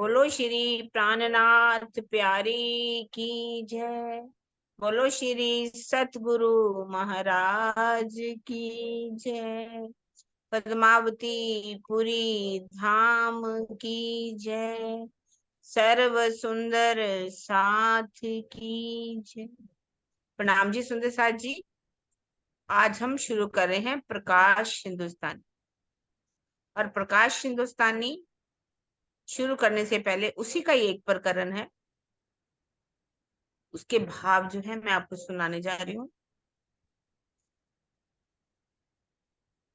बोलो श्री प्राणनाथ प्यारी की जय। बोलो श्री सतगुरु महाराज की जय। पद्मावती पुरी धाम की जय। सर्व सुंदर साथ की जय। प्रणाम जी सुंदर साथ जी। आज हम शुरू कर रहे हैं प्रकाश हिंदुस्तानी। और प्रकाश हिंदुस्तानी शुरू करने से पहले उसी का ही एक प्रकरण है। उसके भाव जो है मैं आपको सुनाने जा रही हूँ।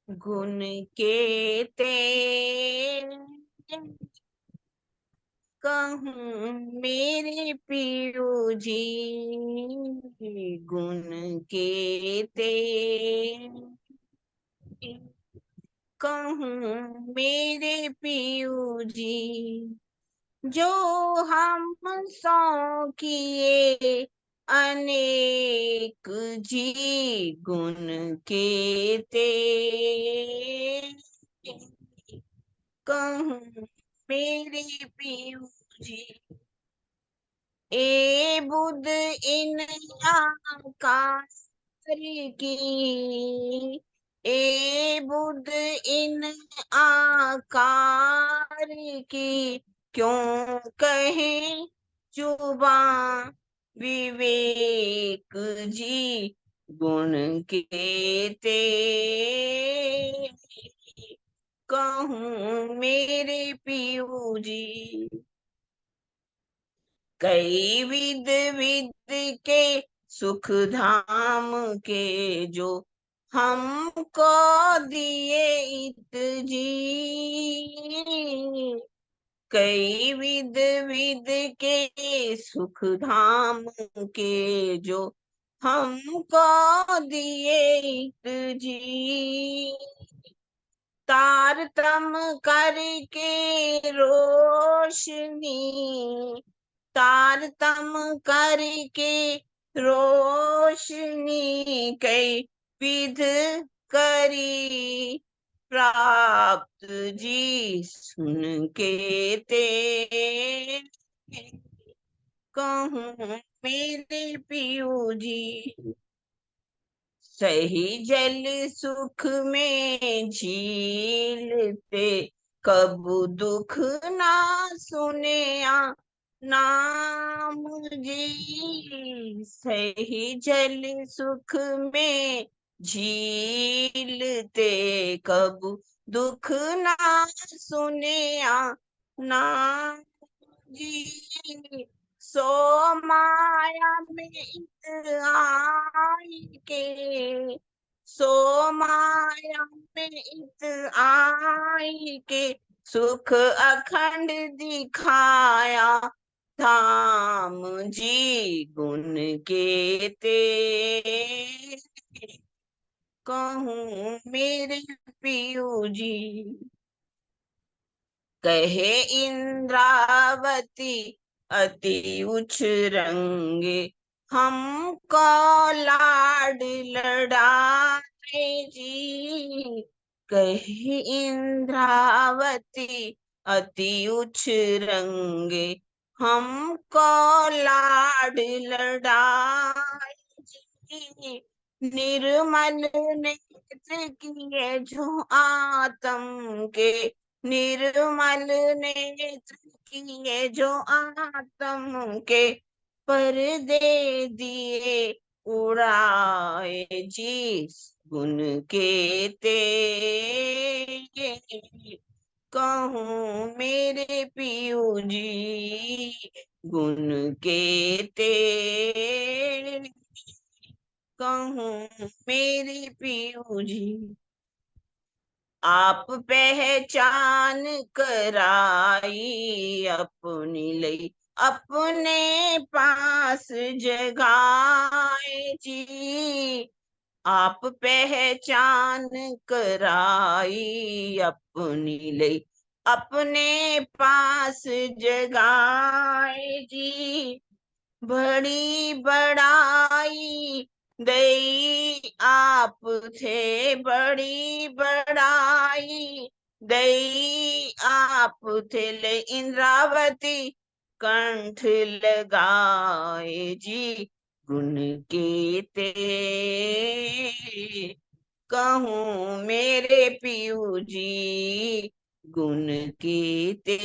गुण के तेरे कहूँ मेरे पियो जी, गुण के तेरे कहूँ मेरे पियो जी, जो हम सौ किए अनेक जी, गुण के तेरे कहूँ मेरे पियू जी। ए बुध इन आकाश की, ए बुध इन आकार की, क्यों कहे जुबा विवेक जी, गुण के तेरे कहूँ मेरे पियू जी। कई विध विध के सुख धाम के, जो हमको दिए इत जी, कई विध विध के सुख धाम के, जो हमको दिए इत जी, तारतम करके रोशनी, तारतम करके रोशनी, कई विध करी प्राप्त जी, सुन के ते कहूँ मेरे पियू जी। सही जल सुख में झीलते, कब दुख ना सुने नाम जी, सही जल सुख में झीलते, कब दुख ना सुने नाम जी, सो माया में इत आई के, सो माया में इत आई के, सुख अखंड दिखाया धाम जी, गुण के ते कहूँ मेरे पियू जी। कहे इंद्रावती अति उच्च रंगे, हमको लाड लड़ाए जी, कहे इंद्रावती अति उच्च रंगे, हमको लाड लड़ाए जी, निर्मल नेत्र किए जो आत्म के, निर्मल नेत्र किए जो आत्म के, पर्दे दिए उड़ाए जी, गुण के ते कहूँ मेरे पियू जी, गुण के ते कहूँ मेरे पियू जी। आप पहचान कराई अपनी लई, अपने पास जगाए जी, आप पहचान कराई अपनी लई, अपने पास जगाए जी, बड़ी बड़ाई दई आप थे, बड़ी बड़ाई दई आप थे इंद्रावती, कंठ लगाए जी गुण के ते। कहूँ मेरे पियू जी गुण के ते।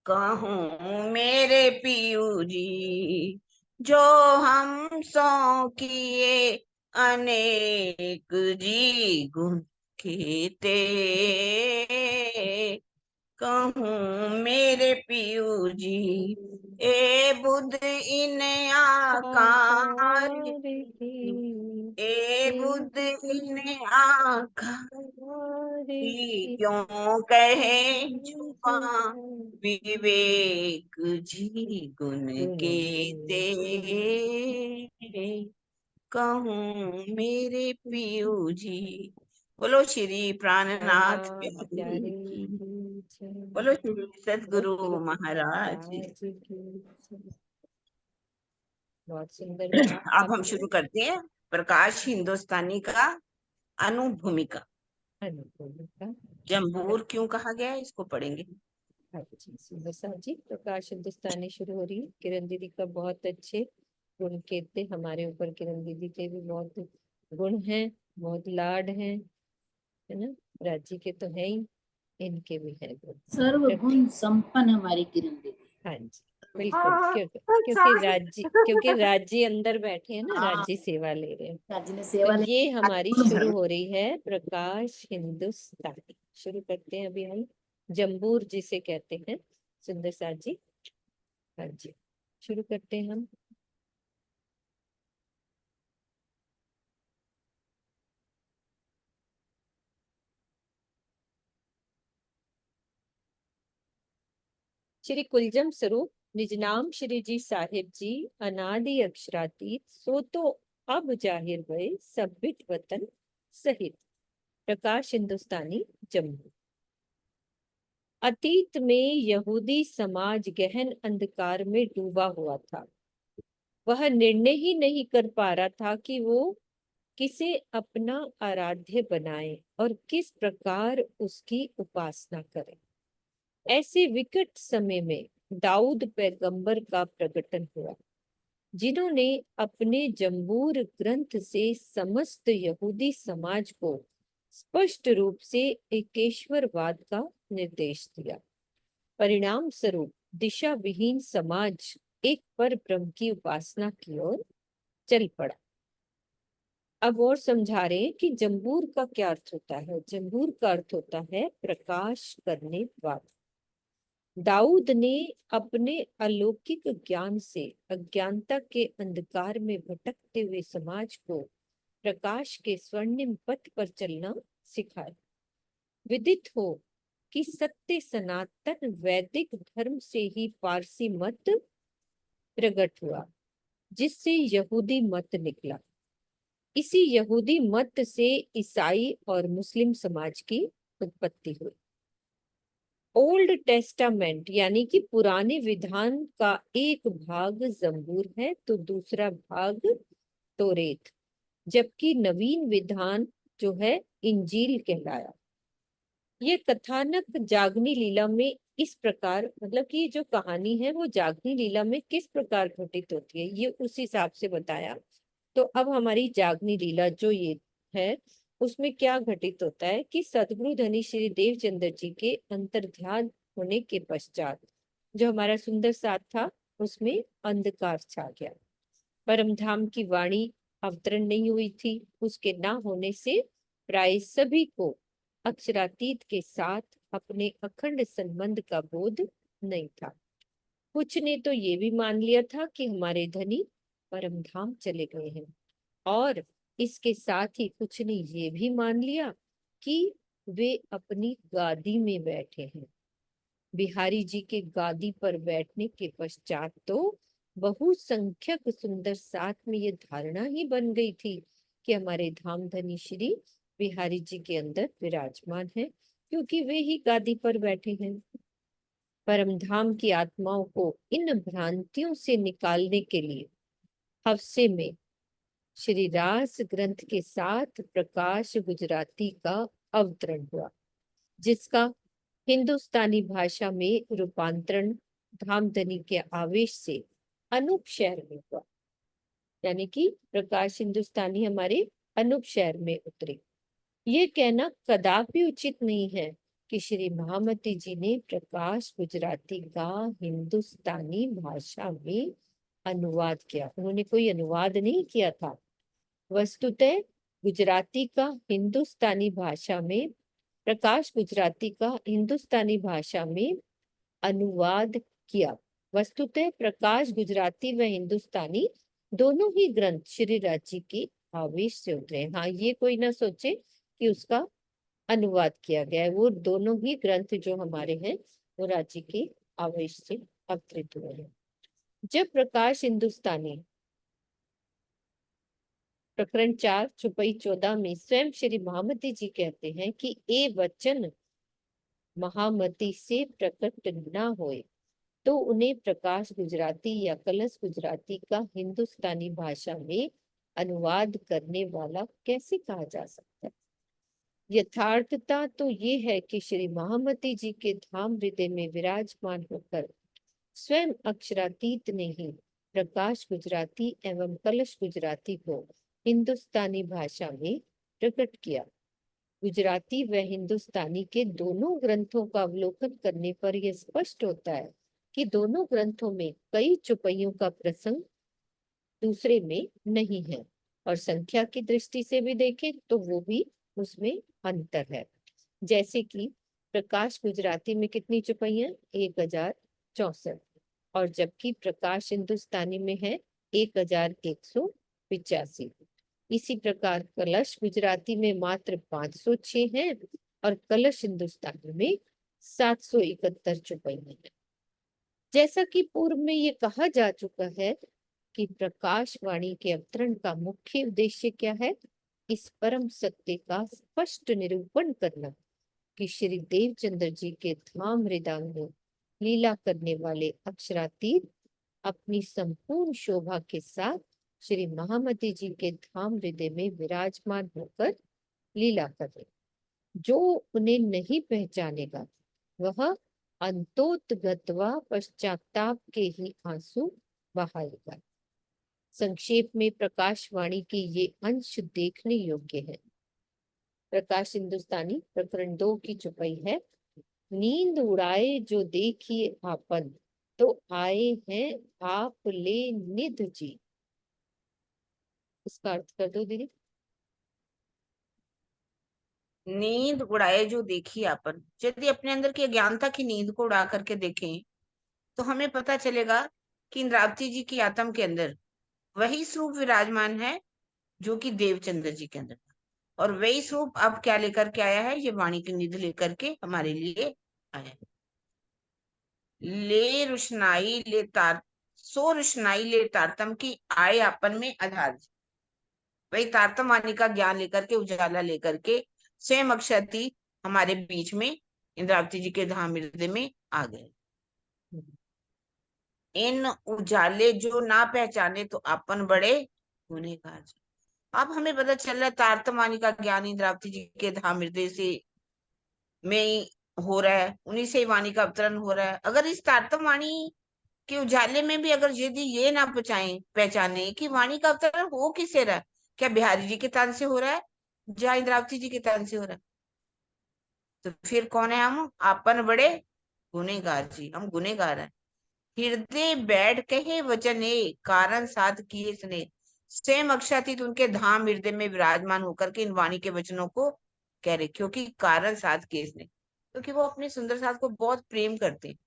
कहूँ मेरे पियू जी जो हम सौ किए अनेक जी गुण खेते। कहूँ मेरे पियू जी ए बुध इन आकार आकार की, की, ए बुध इन आकार आकार की, की, क्यों कहे छुपा विवेक जी गुण गुण के ते। के कहूँ मेरे पियू जी। बोलो श्री प्राणनाथ नाथ प्यारे प्यारे की। की जय। बोलो श्री सदगुरु सतगुरु महाराज की। महाराज की जय। बहुत सुंदर गाया अब हम आपने। शुरू करते हैं प्रकाश हिंदुस्तानी का अनुभूमिका। अनुपम का। जम्बूर क्यों कहा गया है, इसको पढ़ेंगे। जी सुंदर साहब जी, प्रकाश हिंदुस्तानी शुरू हो रही है। किरण दीदी का बहुत अच्छे गुण कहते हमारे ऊपर। किरण दीदी के भी बहुत गुण हैं, बहुत लाड हैं, है ना। राजी के तो है ही, इनके भी है गुण। सर्वगुण संपन्न हमारी किरण देवी। हाँ जी बिल्कुल, क्योंकि क्योंकि राज्य अंदर बैठे हैं ना, हाँ, राज्य सेवा ले रहे हैं। राज्य ने तो सेवा ले ये हमारी गुण शुरू है। हो रही है प्रकाश हिंदुस्तानी। शुरू करते हैं अभी हम। जम्बूर जिसे कहते हैं, सुंदर साथ जी। हाँ जी शुरू करते हैं हम। श्री कुलजम स्वरूप निज नाम श्री जी साहिब जी, अनादि अक्षरातीत सो तो अब जाहिर भय सब बिट वतन सहित। प्रकाश हिंदुस्तानी जम्मू। अतीत में यहूदी समाज गहन अंधकार में डूबा हुआ था। वह निर्णय ही नहीं कर पा रहा था कि वो किसे अपना आराध्य बनाए और किस प्रकार उसकी उपासना करे। ऐसे विकट समय में दाऊद पैगंबर का प्रकटन हुआ, जिन्होंने अपने जम्बूर ग्रंथ से समस्त यहूदी समाज को स्पष्ट रूप से एकेश्वरवाद का निर्देश दिया। परिणाम स्वरूप दिशा विहीन समाज एक पर ब्रह्म की उपासना की ओर चल पड़ा। अब और समझा रहे हैं कि जम्बूर का क्या अर्थ होता है। जम्बूर का अर्थ होता है प्रकाश करने वाला। दाऊद ने अपने अलौकिक ज्ञान से अज्ञानता के अंधकार में भटकते हुए समाज को प्रकाश के स्वर्णिम पथ पर चलना सिखाया। विदित हो कि सत्य सनातन वैदिक धर्म से ही पारसी मत प्रकट हुआ, जिससे यहूदी मत निकला। इसी यहूदी मत से ईसाई और मुस्लिम समाज की उत्पत्ति हुई। ओल्ड टेस्टामेंट यानी कि पुराने विधान का एक भाग जंबूर है तो दूसरा भाग तोरेत, जबकि नवीन विधान जो है इंजील कहलाया। ये कथानक जागनी लीला में इस प्रकार, मतलब कि जो कहानी है वो जागनी लीला में किस प्रकार घटित होती है ये उस हिसाब से बताया। तो अब हमारी जागनी लीला जो ये है उसमें क्या घटित होता है कि सतगुरु धनी श्री देवचंद्र जी के अंतर्ध्यान होने के पश्चात जो हमारा सुंदर साथ था उसमें अंधकार छा गया। परमधाम की वाणी अवतरण नहीं हुई थी। उसके ना होने से प्राय सभी को अक्षरातीत के साथ अपने अखंड संबंध का बोध नहीं था। कुछ ने तो ये भी मान लिया था कि हमारे धनी परमधाम चले गए हैं, और इसके साथ ही कुछ ने ये भी मान लिया कि वे अपनी गादी में बैठे हैं। बिहारी जी के गादी पर बैठने के पश्चात तो बहुसंख्यक सुंदर साथ में ये धारणा ही बन गई थी कि हमारे धाम धनी श्री बिहारी जी के अंदर विराजमान है, क्योंकि वे ही गादी पर बैठे हैं। परमधाम की आत्माओं को इन भ्रांतियों से निकालने के लिए हफ्से में श्री रास ग्रंथ के साथ प्रकाश गुजराती का अवतरण हुआ, जिसका हिंदुस्तानी भाषा में रूपांतरण धामधनी के आवेश से अनूप शहर में हुआ। यानी कि प्रकाश हिंदुस्तानी हमारे अनूप शहर में उतरे। ये कहना कदापि उचित नहीं है कि श्री महामती जी ने प्रकाश गुजराती का हिंदुस्तानी भाषा में अनुवाद किया। उन्होंने कोई अनुवाद नहीं किया था। वस्तुतः गुजराती का हिंदुस्तानी भाषा में, प्रकाश गुजराती का हिंदुस्तानी भाषा में अनुवाद किया। वस्तुतः प्रकाश गुजराती व हिंदुस्तानी दोनों ही ग्रंथ श्री राज जी के आवेश से उतरे। हाँ, ये कोई ना सोचे कि उसका अनुवाद किया गया है। वो दोनों ही ग्रंथ जो हमारे हैं वो राज जी के आवेश से अवतरित हुए हैं। जब प्रकाश हिंदुस्तानी प्रकरण 4 चौपाई 14 में स्वयं श्री महामती जी कहते हैं कि ए वचन महामती से प्रकट न होए, तो उन्हें प्रकाश गुजराती या कलश गुजराती का हिंदुस्तानी भाषा में अनुवाद करने वाला कैसे कहा जा सकता है। यथार्थता तो ये है कि श्री महामती जी के धाम हृदय में विराजमान होकर स्वयं अक्षरातीत ने ही प्रकाश गुजराती एवं कलश गुजराती को हिंदुस्तानी भाषा में प्रकट किया। गुजराती व हिंदुस्तानी के दोनों ग्रंथों का अवलोकन करने पर यह स्पष्ट होता है कि दोनों ग्रंथों में कई चौपाइयों का प्रसंग दूसरे में नहीं है, और संख्या की दृष्टि से भी देखें तो वो भी उसमें अंतर है। जैसे कि प्रकाश गुजराती में कितनी चौपाइयां, 1064, और जबकि प्रकाश हिंदुस्तानी में है 1185। इसी प्रकार कलश गुजराती में मात्र 506 है और कलश हिंदुस्तानी में 771 चौपाइयां हैं। जैसा कि पूर्व में ये कहा जा चुका है कि प्रकाश वाणी के अवतरण का मुख्य उद्देश्य क्या है, इस परम सत्य का स्पष्ट निरूपण करना कि श्री देवचंद्र जी के धाम हृदय में लीला करने वाले अक्षरातीत अपनी संपूर्ण शोभा के साथ श्री महामती जी के धाम हृदय में विराजमान होकर लीला करे। जो उन्हें नहीं पहचानेगा वह अंतोतगत्वा पश्चाताप के ही आंसू बहाएगा। संक्षेप में प्रकाशवाणी के ये अंश देखने योग्य है। प्रकाश हिंदुस्तानी प्रकरण 2 की चौपाई है, नींद उड़ाए जो देखिए आपन, तो आए हैं आप ले निध जी। इसका अर्थ कर दो दीदी। नींद उड़ाए जो देखी अपन, यदि अपने अंदर की अज्ञानता की नींद को उड़ा करके देखें तो हमें पता चलेगा कि इंद्रावती जी की आत्म के अंदर वही स्वरूप विराजमान है जो कि देवचंद्र जी के अंदर था, और वही स्वरूप अब क्या लेकर के आया है, ये वाणी की निधि लेकर के हमारे लिए आया है। ले रुशनाई ले तार सो रुशनाई ले तारतम की आए आपन में आधार। वही तारतम वाणी का ज्ञान लेकर के, उजाला लेकर के स्वयं अक्षती हमारे बीच में इंद्रावती जी के धाम हृदय में आ गए। इन उजाले जो ना पहचाने तो अपन बड़े गुनहगार। अब हमें पता चल रहा है तारतम वाणी का ज्ञान इंद्रावती जी के धाम हृदय से में हो रहा है, उन्हीं से वाणी का अवतरण हो रहा है। अगर इस तारतम वाणी के उजाले में भी अगर यदि ये ना पहचाने कि वाणी का अवतरण हो किससे रहा है, क्या बिहारी जी के तान से हो रहा है या इंद्रावती जी के तान से हो रहा है, तो फिर कौन है हम, अपन बड़े गुनहगार जी, हम गुनहगार हैं। हृदय बैठ कहे वचने कारण साध किए स्नेह। स्वयं अक्षातीत उनके धाम हृदय में विराजमान होकर के इन वाणी के वचनों को कह रहे, क्योंकि कारण साध किए स्नेह, क्योंकि वो अपने सुंदर साथ को बहुत प्रेम करते हैं,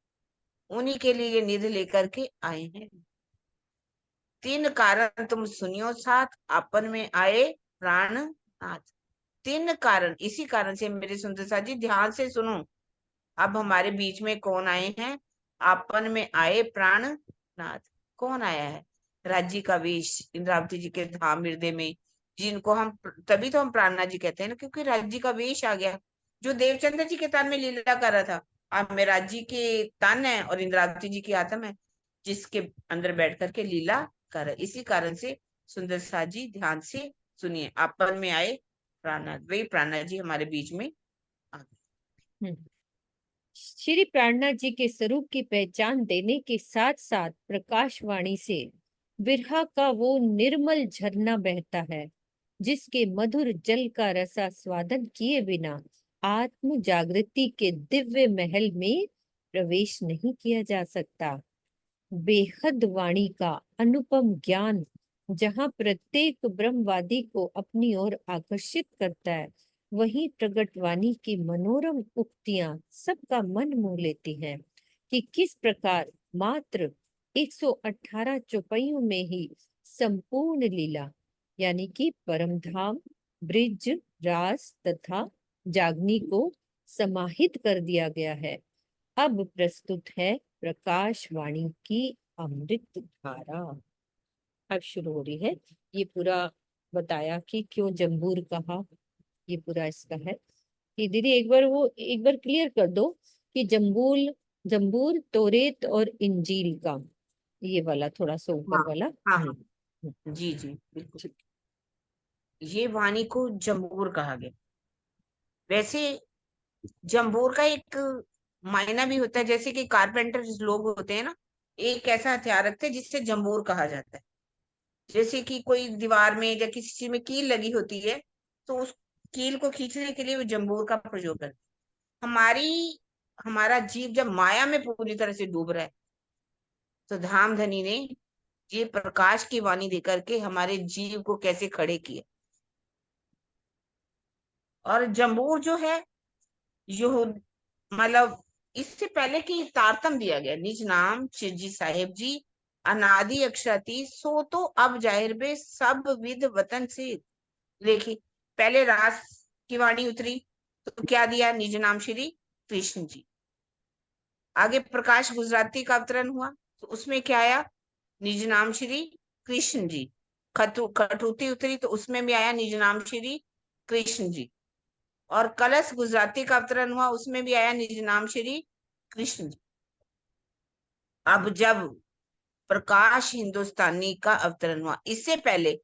उन्हीं के लिए ये निधि लेकर के आए हैं। 3 कारण तुम सुनियो साथ, अपन में आए प्राणनाथ। 3 कारण, इसी कारण से मेरे सुंदर साथ जी ध्यान से सुनो। अब हमारे बीच में कौन आए हैं, आपन में आए प्राणनाथ। कौन आया है, राज्य का वेश इंद्रावती जी के धाम हृदय में, जिनको हम तभी तो हम प्राणनाथ जी कहते हैं ना, क्योंकि राज्य का वेश आ गया। जो देवचंद्र जी के तन में लीला कर रहा था, अब में राज्य के तन है और इंद्रावती जी की आत्मा है जिसके अंदर बैठ करके लीला कर रहा है। इसी कारण से सुंदर साथ जी ध्यान से सुनिए। अपन में आए प्राणनाथ, वही प्राणनाथ जी हमारे बीच में आ गए। श्री प्राणनाथ जी के स्वरूप की पहचान देने के साथ साथ प्रकाशवाणी से विरहा का वो निर्मल झरना बहता है जिसके मधुर जल का रसास्वादन किए बिना आत्म जागृति के दिव्य महल में प्रवेश नहीं किया जा सकता। बेहद वाणी का अनुपम ज्ञान जहाँ प्रत्येक ब्रह्मवादी को अपनी ओर आकर्षित करता है, वहीं प्रगट वाणी की मनोरम उक्तियां सबका मन मोह लेती हैं कि किस प्रकार मात्र 118 चौपाइयों में ही संपूर्ण लीला यानी कि परमधाम, ब्रिज, रास तथा जागनी को समाहित कर दिया गया है। अब प्रस्तुत है प्रकाशवाणी की अमृत धारा। अब शुरू हो रही है। ये पूरा बताया कि क्यों जम्बूर कहा, ये पूरा इसका है कि दीदी एक बार क्लियर कर दो कि जम्बूर तौरेत और इंजील का ये वाला थोड़ा सा ऊपर हाँ वाला। हाँ हाँ, जी जी बिल्कुल। ठीक। ये वाणी को जम्बूर कहा गया। वैसे जम्बूर का एक मायना भी होता है, जैसे कि कारपेंटर लोग होते हैं ना, एक ऐसा हथियार रखते हैं जिससे जम्बूर कहा जाता है। जैसे कि कोई दीवार में या किसी चीज में कील लगी होती है, तो उस कील को खींचने के लिए वो जम्बूर का प्रयोग करते हैं। हमारा जीव जब माया में पूरी तरह से डूब रहा है, तो धामधनी ने ये प्रकाश की वाणी देकर के हमारे जीव को कैसे खड़े किए। और जम्बूर जो है, यो मतलब इससे पहले कि तारतम दिया गया, निज नाम शिरजी साहेब जी अनादि अक्षराती सो तो अब जाहिर बे सब विद वतन से देखी। पहले रास की वाणी उतरी तो क्या दिया, निज नाम श्री कृष्ण जी। आगे प्रकाश गुजराती का अवतरण हुआ तो उसमें क्या आया, निज नाम श्री कृष्ण जी। कठुती उतरी तो उसमें भी आया निज नाम श्री कृष्ण जी। और कलश गुजराती का अवतरण हुआ, उसमें भी आया निज नाम श्री कृष्ण जी। अब जब प्रकाश हिंदुस्तानी का अवतरण हुआ, इससे पहले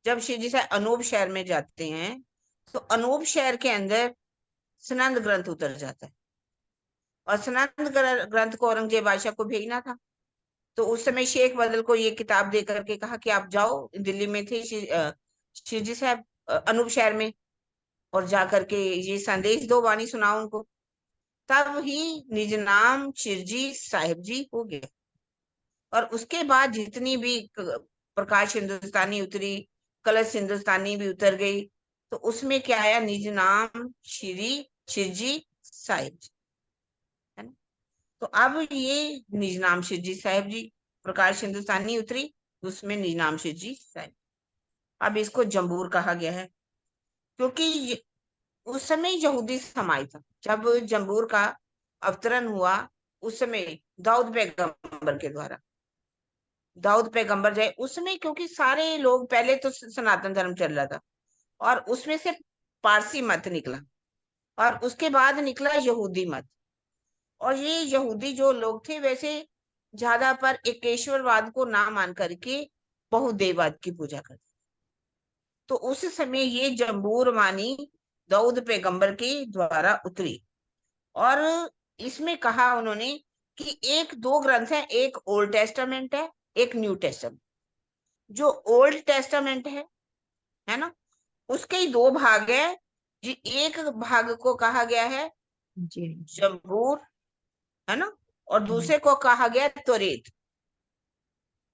जब श्री जी से अनूप शहर में जाते हैं, तो अनूप शहर के अंदर सनंद ग्रंथ उतर जाता है। और सनंद ग्रंथ को औरंगजेब बादशाह को भेजना था, तो उस समय शेख बदल को ये किताब दे करके कहा कि आप जाओ, दिल्ली में थे श्री जी साहब अनूप शहर में, और जा करके ये संदेश दो, वाणी सुनाओ उनको। तब ही निज नाम शिरजी साहिब जी हो गया। और उसके बाद जितनी भी प्रकाश हिंदुस्तानी उतरी, कलश हिंदुस्तानी भी उतर गई, तो उसमें क्या आया, निज नाम श्री शिरजी साहिब जी, है ना। तो अब ये निज नाम शिरजी साहिब जी, प्रकाश हिंदुस्तानी उतरी, उसमें निज नाम शिरजी साहिब। अब इसको जम्बूर कहा गया है क्योंकि उस समय यहूदी समाज था जब जम्बूर का अवतरण हुआ। उस समय दाऊद पैगंबर के द्वारा, दाऊद पैगंबर जाए उसमें, क्योंकि सारे लोग पहले तो सनातन धर्म चल रहा था, और उसमें से पारसी मत निकला, और उसके बाद निकला यहूदी मत। और ये यहूदी जो लोग थे वैसे ज्यादा पर एकेश्वरवाद को ना मान करके बहुदेववाद की पूजा करते। तो उस समय ये जम्बूर वाणी दाऊद पैगंबर के द्वारा उतरी। और इसमें कहा उन्होंने कि एक दो ग्रंथ है, एक ओल्ड टेस्टामेंट है, एक न्यू टेस्टामेंट। जो ओल्ड टेस्टामेंट है ना, उसके ही दो भाग है। जी, एक भाग को कहा गया है जी। जबूर, है ना, और दूसरे को कहा गया तोरेत।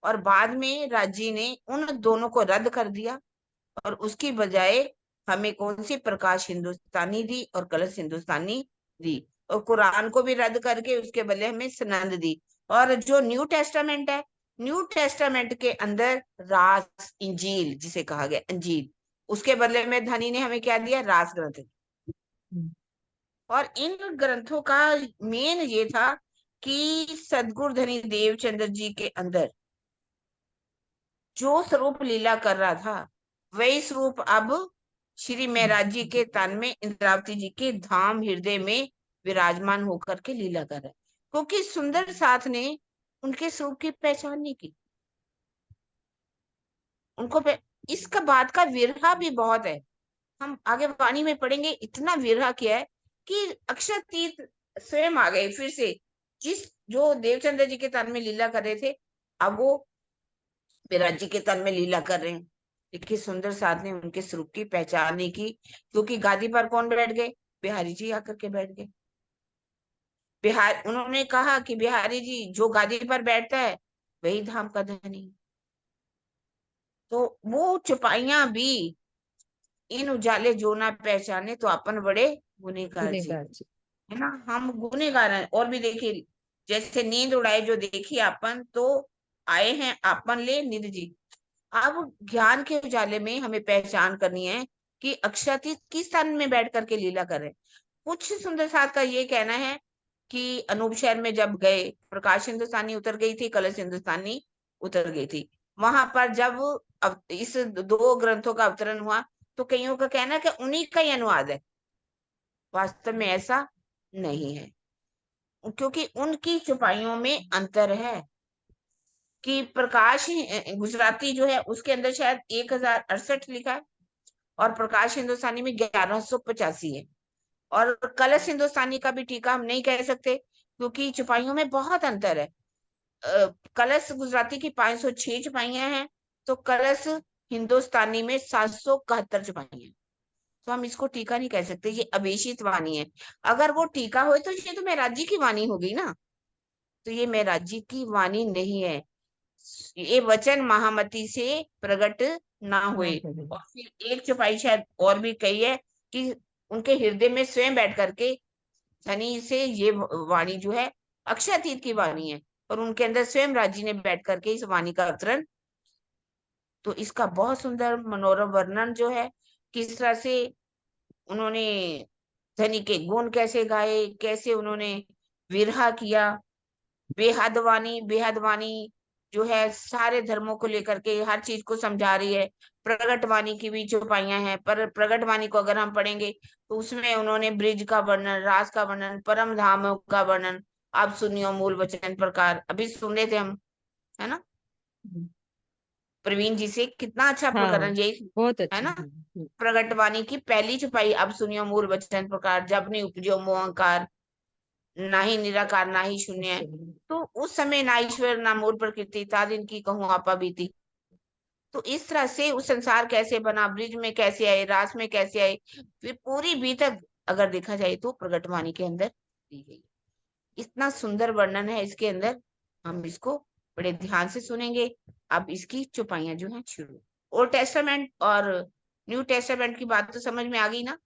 और बाद में राजी ने उन दोनों को रद्द कर दिया, और उसकी बजाय हमें कौन सी प्रकाश हिंदुस्तानी दी और कलश हिंदुस्तानी दी। और कुरान को भी रद्द करके उसके बदले हमें सनंद दी। और जो न्यू टेस्टामेंट है, न्यू टेस्टामेंट के अंदर रास इंजील जिसे कहा गया अंजील, उसके बदले में धनी ने हमें क्या दिया, रास ग्रंथ। और इन ग्रंथों का मेन ये था कि सदगुरु धनी देवचंद्र जी के अंदर जो स्वरूप लीला कर रहा था, वही स्वरूप अब श्री महराज जी के तन में, इंद्रावती जी के धाम हृदय में विराजमान होकर के लीला कर रहा है। क्योंकि सुंदर साथ ने उनके स्वरूप की पहचान नहीं की। उनको इसका बात का विरहा भी बहुत है। हम आगे वाणी में पढ़ेंगे, इतना विरहा किया है कि अक्षय तीर्थ स्वयं आ गए फिर से, जिस जो देवचंद्र जी के तन में लीला कर रहे थे, अब वो विराट जी के तन में लीला कर रहे हैं। देखिए सुंदर साध ने उनके स्वरूप की पहचान नहीं की, क्योंकि गादी पर कौन बैठ गए? बिहारी जी आकर के बैठ गए। बिहार उन्होंने कहा कि बिहारी जी जो गादी पर बैठता है वही धाम का धनी। तो वो चुपाइयां भी, इन उजाले जो ना पहचाने तो अपन बड़े गुनेगार जी, गुनेगार जी। है ना, हम गुनेगार हैं। और भी देखिए, जैसे नींद उड़ाए जो देखी अपन, तो आए हैं आपन ले निध जी। अब ज्ञान के उजाले में हमें पहचान करनी है कि अक्षरातीत किस स्थान में बैठ करके लीला कर रहे हैं। कुछ सुंदर साथ का ये कहना है कि अनूप शहर में जब गए, प्रकाश हिंदुस्तानी उतर गई थी, कलश हिंदुस्तानी उतर गई थी। वहां पर जब अब इस दो ग्रंथों का अवतरण हुआ, तो कईयों का कहना है कि उन्हीं का ही अनुवाद है। वास्तव में ऐसा नहीं है, क्योंकि उनकी चौपाइयों में अंतर है। कि प्रकाश गुजराती जो है उसके अंदर शायद 1068 लिखा है, और प्रकाश हिंदुस्तानी में 1185 है। और कलश हिंदुस्तानी का भी टीका हम नहीं कह सकते, क्योंकि चौपाइयों में बहुत अंतर है। कलश गुजराती की 506 चौपाइयां हैं, तो कलश हिंदुस्तानी में 771 चौपाइयां हैं। तो हम इसको टीका नहीं कह सकते, ये अवेशित वाणी है। अगर वो टीका हो तो ये तो महराज जी की वाणी हो गई ना, तो ये महराज जी की वाणी नहीं है। ये वचन महामती से प्रकट ना हुए। और फिर एक चौपाई शायद और भी कही है कि उनके हृदय में स्वयं बैठ करके धनी से ये वाणी जो है अक्षयातीत की वाणी है, और उनके अंदर स्वयं राजी ने बैठ करके इस वाणी का अवतरण। तो इसका बहुत सुंदर मनोरम वर्णन जो है, किस तरह से उन्होंने धनी के गुण कैसे गाए, कैसे उन्होंने विरहा किया। बेहद वाणी जो है सारे धर्मों को लेकर के हर चीज को समझा रही है। प्रगट वाणी की भी चौपाइयां हैं, पर प्रगट वाणी को अगर हम पढ़ेंगे तो उसमें उन्होंने ब्रिज का वर्णन, रास का वर्णन, परम धाम का वर्णन। आप सुनियो मूल वचन प्रकार, अभी सुन रहे थे हम, है ना, प्रवीण जी से, कितना अच्छा हाँ, प्रकरण यही बहुत है अच्छा। ना। प्रगट वाणी की पहली चौपाई, अब सुनियो मूल वचन प्रकार, जब नहीं उपजो मोहंकार, ना ही निराकार ना ही शून्य है। तो उस समय ना ईश्वर ना मूल प्रकृति था, दिन की कहूँ आपा बीती। तो इस तरह से उस संसार कैसे बना, ब्रिज में कैसे आए, रास में कैसे आए, फिर पूरी बीतक अगर देखा जाए तो प्रगटवाणी के अंदर दी गई। इतना सुंदर वर्णन है इसके अंदर, हम इसको बड़े ध्यान से सुनेंगे। अब इसकी चौपाइयां जो है शुरू। ओल्ड टेस्टामेंट और न्यू टेस्टामेंट की बात तो समझ में आ गई ना?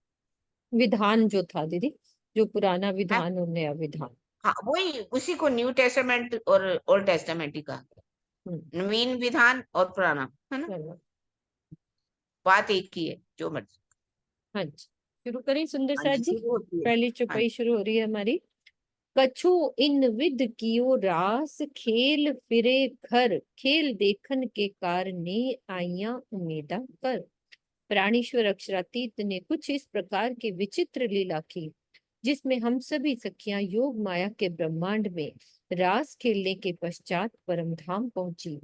विधान जो था दीदी, जो पुराना है, विधान और नया विधान। हाँ वही, उसी को न्यू टेस्टामेंट और ओल्ड टेस्टामेंट ही कहा। हम्म। नवीन विधान और पुराना, है ना, चलो, बात एक ही है, जो मर्जी। हाँ जी, शुरू करें सुंदर हाँ साथ जी, जी। शुरू होती है। पहली हाँ चौपाई शुरू हो रही है हमारी। कछु इन विद कियो रास, खेल फिरे घर, खेल देखन के कारणे आइया उम्मीदा कर। प्राणेश्वर अक्षरातीत ने कुछ इस प्रकार की विचित्र लीला की, जिसमें हम सभी सखियां योग माया के ब्रह्मांड में रास खेलने के पश्चात परमधाम पहुंची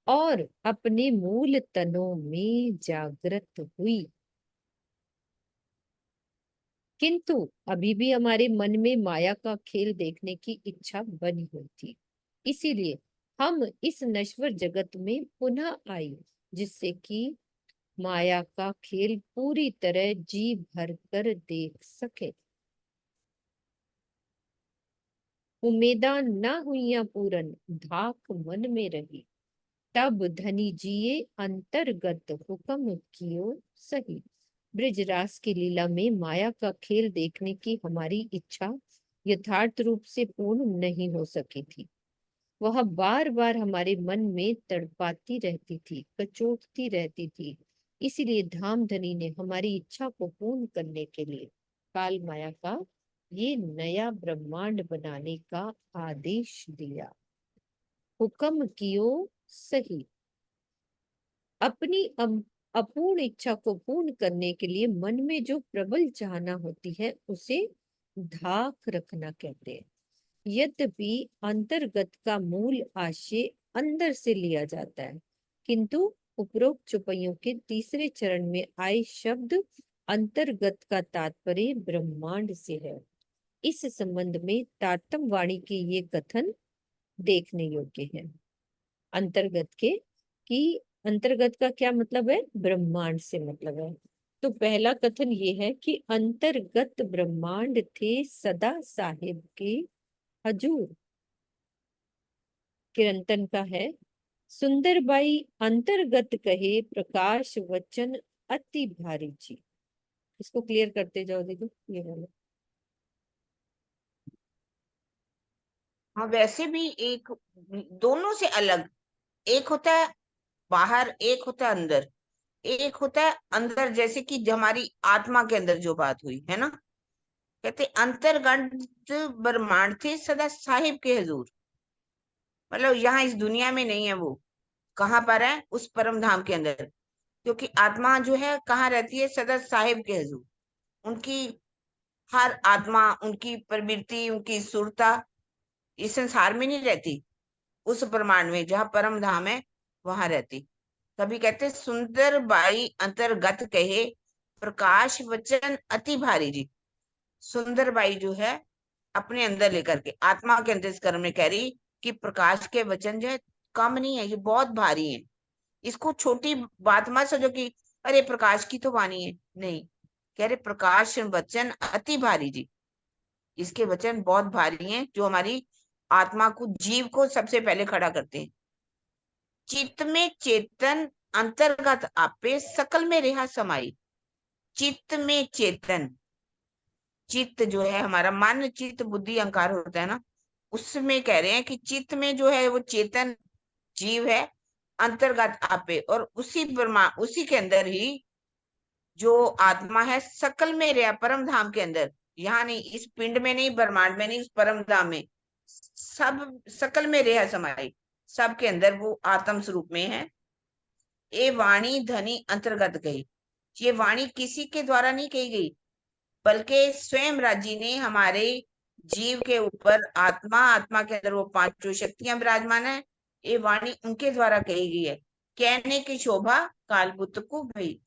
और अपने मूल तनों में जागृत हुई। किंतु अभी भी हमारे मन में माया का खेल देखने की इच्छा बनी हुई थी, इसीलिए हम इस नश्वर जगत में पुनः आए, जिससे कि माया का खेल पूरी तरह जी भर कर देख सके। उम्मीदा न हुईया पूरन, धाक मन में रही, तब धनी जिए अंतर्गत हुक्म कियो सही। ब्रिजरास की लीला में माया का खेल देखने की हमारी इच्छा यथार्थ रूप से पूर्ण नहीं हो सकी थी। वह बार बार हमारे मन में तड़पाती रहती थी, कचोटती रहती थी। इसीलिए धामधनी ने हमारी इच्छा को पूर्ण करने के लिए काल माया का ये नया ब्रह्मांड बनाने का आदेश दिया। हुक्म कियो सही। अपनी अपूर्ण इच्छा को पूर्ण करने के लिए मन में जो प्रबल चाहना होती है उसे धाक रखना कहते हैं। यद्यपि अंतर्गत का मूल आशय अंदर से लिया जाता है, किंतु उपरोक्त चौपाइयों के तीसरे चरण में आए शब्द अंतर्गत का तात्पर्य ब्रह्मांड से है। इस संबंध में तारतम वाणी के ये कथन देखने योग्य है। अंतर्गत का क्या मतलब है? ब्रह्मांड से मतलब है। तो पहला कथन ये है कि अंतर्गत ब्रह्मांड थे सदा साहिब के हजूर। किरंतन का है, सुंदरबाई अंतर्गत कहे प्रकाश वचन अति भारी जी। इसको क्लियर करते जाओ दीदी, ये वाला। हाँ, वैसे भी एक दोनों से अलग, एक होता है बाहर, एक होता है अंदर। एक होता है अंदर, जैसे कि हमारी आत्मा के अंदर जो बात हुई है ना, कहते अंतर्गत ब्रह्मांड थे सदा साहिब के हजूर। मतलब यहाँ इस दुनिया में नहीं है, वो कहाँ पर है? उस परम धाम के अंदर। क्योंकि आत्मा जो है कहाँ रहती है? सदा साहिब के हजूर। उनकी हर आत्मा, उनकी प्रवृत्ति, उनकी सुरता इस संसार में नहीं रहती, उस ब्रह्मांड में जहाँ परम धाम है वहां रहती। कभी कहते सुंदर बाई अंतर्गत कहे प्रकाश वचन अति भारी जी। सुंदर बाई जो है अपने अंदर लेकर के, आत्मा के अंदर इस कर्म में कह रही कि प्रकाश के वचन जो है कम नहीं है, ये बहुत भारी है। इसको छोटी बात मत समझो कि अरे प्रकाश की तो वाणी है, नहीं। कह रहे प्रकाश वचन अति भारी जी, इसके वचन बहुत भारी हैं, जो हमारी आत्मा को, जीव को सबसे पहले खड़ा करते हैं। चित्त में चेतन अंतर्गत आपे सकल में रेहा समाई। चित्त में चेतन, चित्त जो है हमारा मन, चित्त बुद्धि अहंकार होता है ना, उसमें कह रहे हैं कि चित्त में जो है वो चेतन जीव है, अंतर्गत आपे, और उसी ब्रह्मा, उसी के अंदर ही जो आत्मा है सकल में रहा, परम धाम के अंदर। यहाँ नहीं, इस पिंड में नहीं, ब्रह्मांड में नहीं, उस परम धाम में सब सकल में रहा समाई। सब के अंदर वो आत्म स्वरूप में है। ये वाणी धनी अंतर्गत गई। ये वाणी किसी के द्वारा नहीं कही गई, बल्कि स्वयं राजी ने हमारे जीव के ऊपर, आत्मा, आत्मा के अंदर वो पांचों शक्तियां विराजमान है, ये वाणी उनके द्वारा कही गई है। कहने की शोभा कालबुत को भई।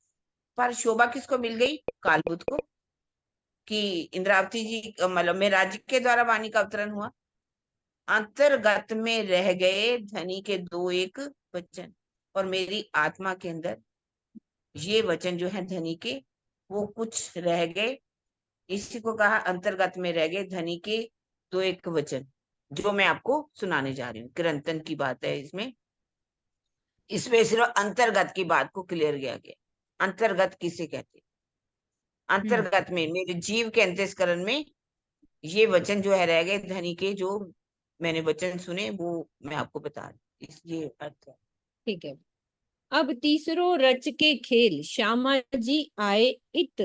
पर शोभा किसको मिल गई? कालबुत को, कि इंद्रावती जी मतलब में राज्य के द्वारा वाणी का अवतरण हुआ। अंतर्गत में रह गए धनी के दो एक वचन, और मेरी आत्मा के अंदर ये वचन जो है धनी के, वो कुछ रह गए। इसी को कहा अंतर्गत में रह गए धनी के दो एक वचन, जो मैं आपको सुनाने जा रही हूँ। किरंतन की बात है इसमें। इसमें सिर्फ अंतर्गत की बात को क्लियर किया गया। अंतर्गत किसे कहते? अंतर्गत में, मेरे जीव के अंतस्करण में ये वचन जो है रह गए धनी के, जो मैंने वचन सुने वो मैं आपको बता रही, इसलिए अर्थ है। ठीक है। अब तीसरो रच के खेल, श्यामा जी आए इत,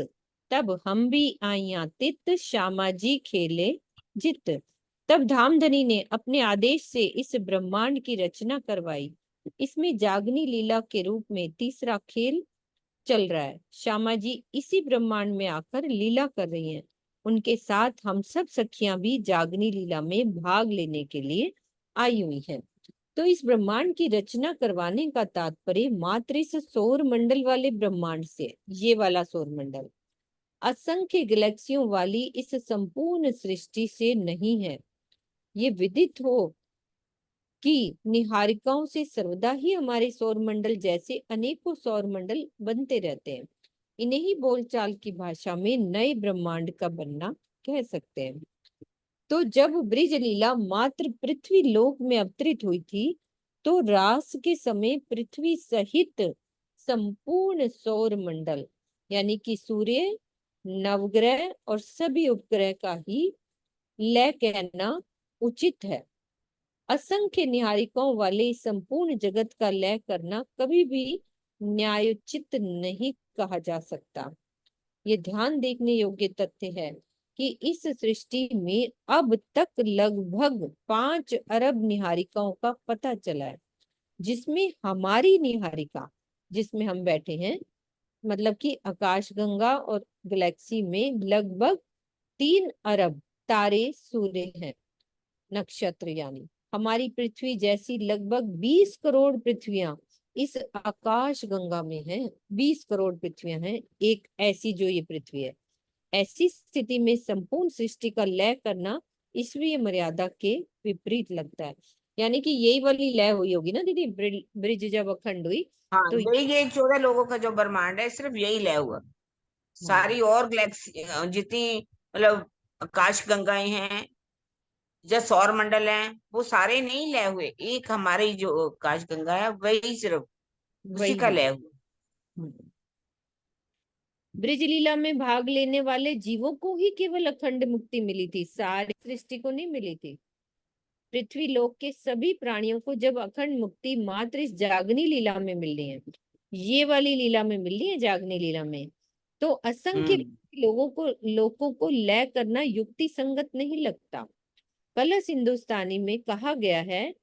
तब हम भी आइया तित, श्यामा जी खेले जित। तब धामधनी ने अपने आदेश से इस ब्रह्मांड की रचना करवाई। इसमें जागनी लीला के रूप में तीसरा खेल चल रहा है। श्यामा जी इसी ब्रह्मांड में आकर लीला कर रही हैं। उनके साथ हम सब सखियां भी जागनी लीला में भाग लेने के लिए आई हुई हैं। तो इस ब्रह्मांड की रचना करवाने का तात्पर्य मात्र इस सौर मंडल वाले ब्रह्मांड से, ये वाला सौर मंडल, असंख्य गैलेक्सियों वाली इस संपूर्ण सृष्टि से नहीं है। ये विदित हो कि निहारिकाओं से सर्वदा ही हमारे सौर मंडल जैसे अनेकों सौर मंडल बनते रहते हैं। इन्हें ही बोलचाल की भाषा में नए ब्रह्मांड का बनना कह सकते हैं। तो जब ब्रिज लीला मात्र पृथ्वी लोक में अवतरित हुई थी, तो रास के समय पृथ्वी सहित संपूर्ण सौर मंडल, यानी कि सूर्य, नवग्रह और सभी उपग्रह का ही लय कहना उचित है। असंख्य निहारिकाओं वाले संपूर्ण जगत का लय करना कभी भी न्यायोचित नहीं कहा जा सकता। ये ध्यान देखने योग्य तथ्य है कि इस सृष्टि में अब तक लगभग 5 अरब निहारिकाओं का पता चला है, जिसमें हमारी निहारिका, जिसमें हम बैठे हैं, मतलब कि आकाशगंगा और गैलेक्सी में लगभग 3 अरब तारे, सूर्य हैं, नक्षत्र, यानी हमारी पृथ्वी जैसी लगभग 20 करोड़ पृथ्वियां इस आकाश गंगा में है 20 करोड़ पृथ्वियां हैं, एक ऐसी जो ये पृथ्वी है। ऐसी स्थिति में संपूर्ण सृष्टि का लय करना ईश्वरीय मर्यादा के विपरीत लगता है। यानी कि यही वाली लय हुई होगी ना दीदी, ब्रिज जब अखंड हुई हाँ, तो यही ये 14 लोगों का जो ब्रह्मांड है सिर्फ यही लय हुआ। सारी और गैलेक्सी जितनी मतलब आकाश गंगाएं हैं जो सौर मंडल हैं वो सारे नहीं लय हुए, एक हमारी जो आकाश गंगा है वही सिर्फ उसी वही का हुई। लय हुआ। ब्रिज लीला में भाग लेने वाले जीवों को ही केवल अखंड मुक्ति मिली थी, सारी सृष्टि को नहीं मिली थी। पृथ्वी लोक के सभी प्राणियों को जब अखंड मुक्ति मात्र इस जागनी लीला में मिल रही है, ये वाली लीला में मिल रही है, जागनी लीला में, तो असंख्य हम्म लोगों को लय करना युक्ति संगत नहीं लगता। कलश हिंदुस्तानी में कहा गया है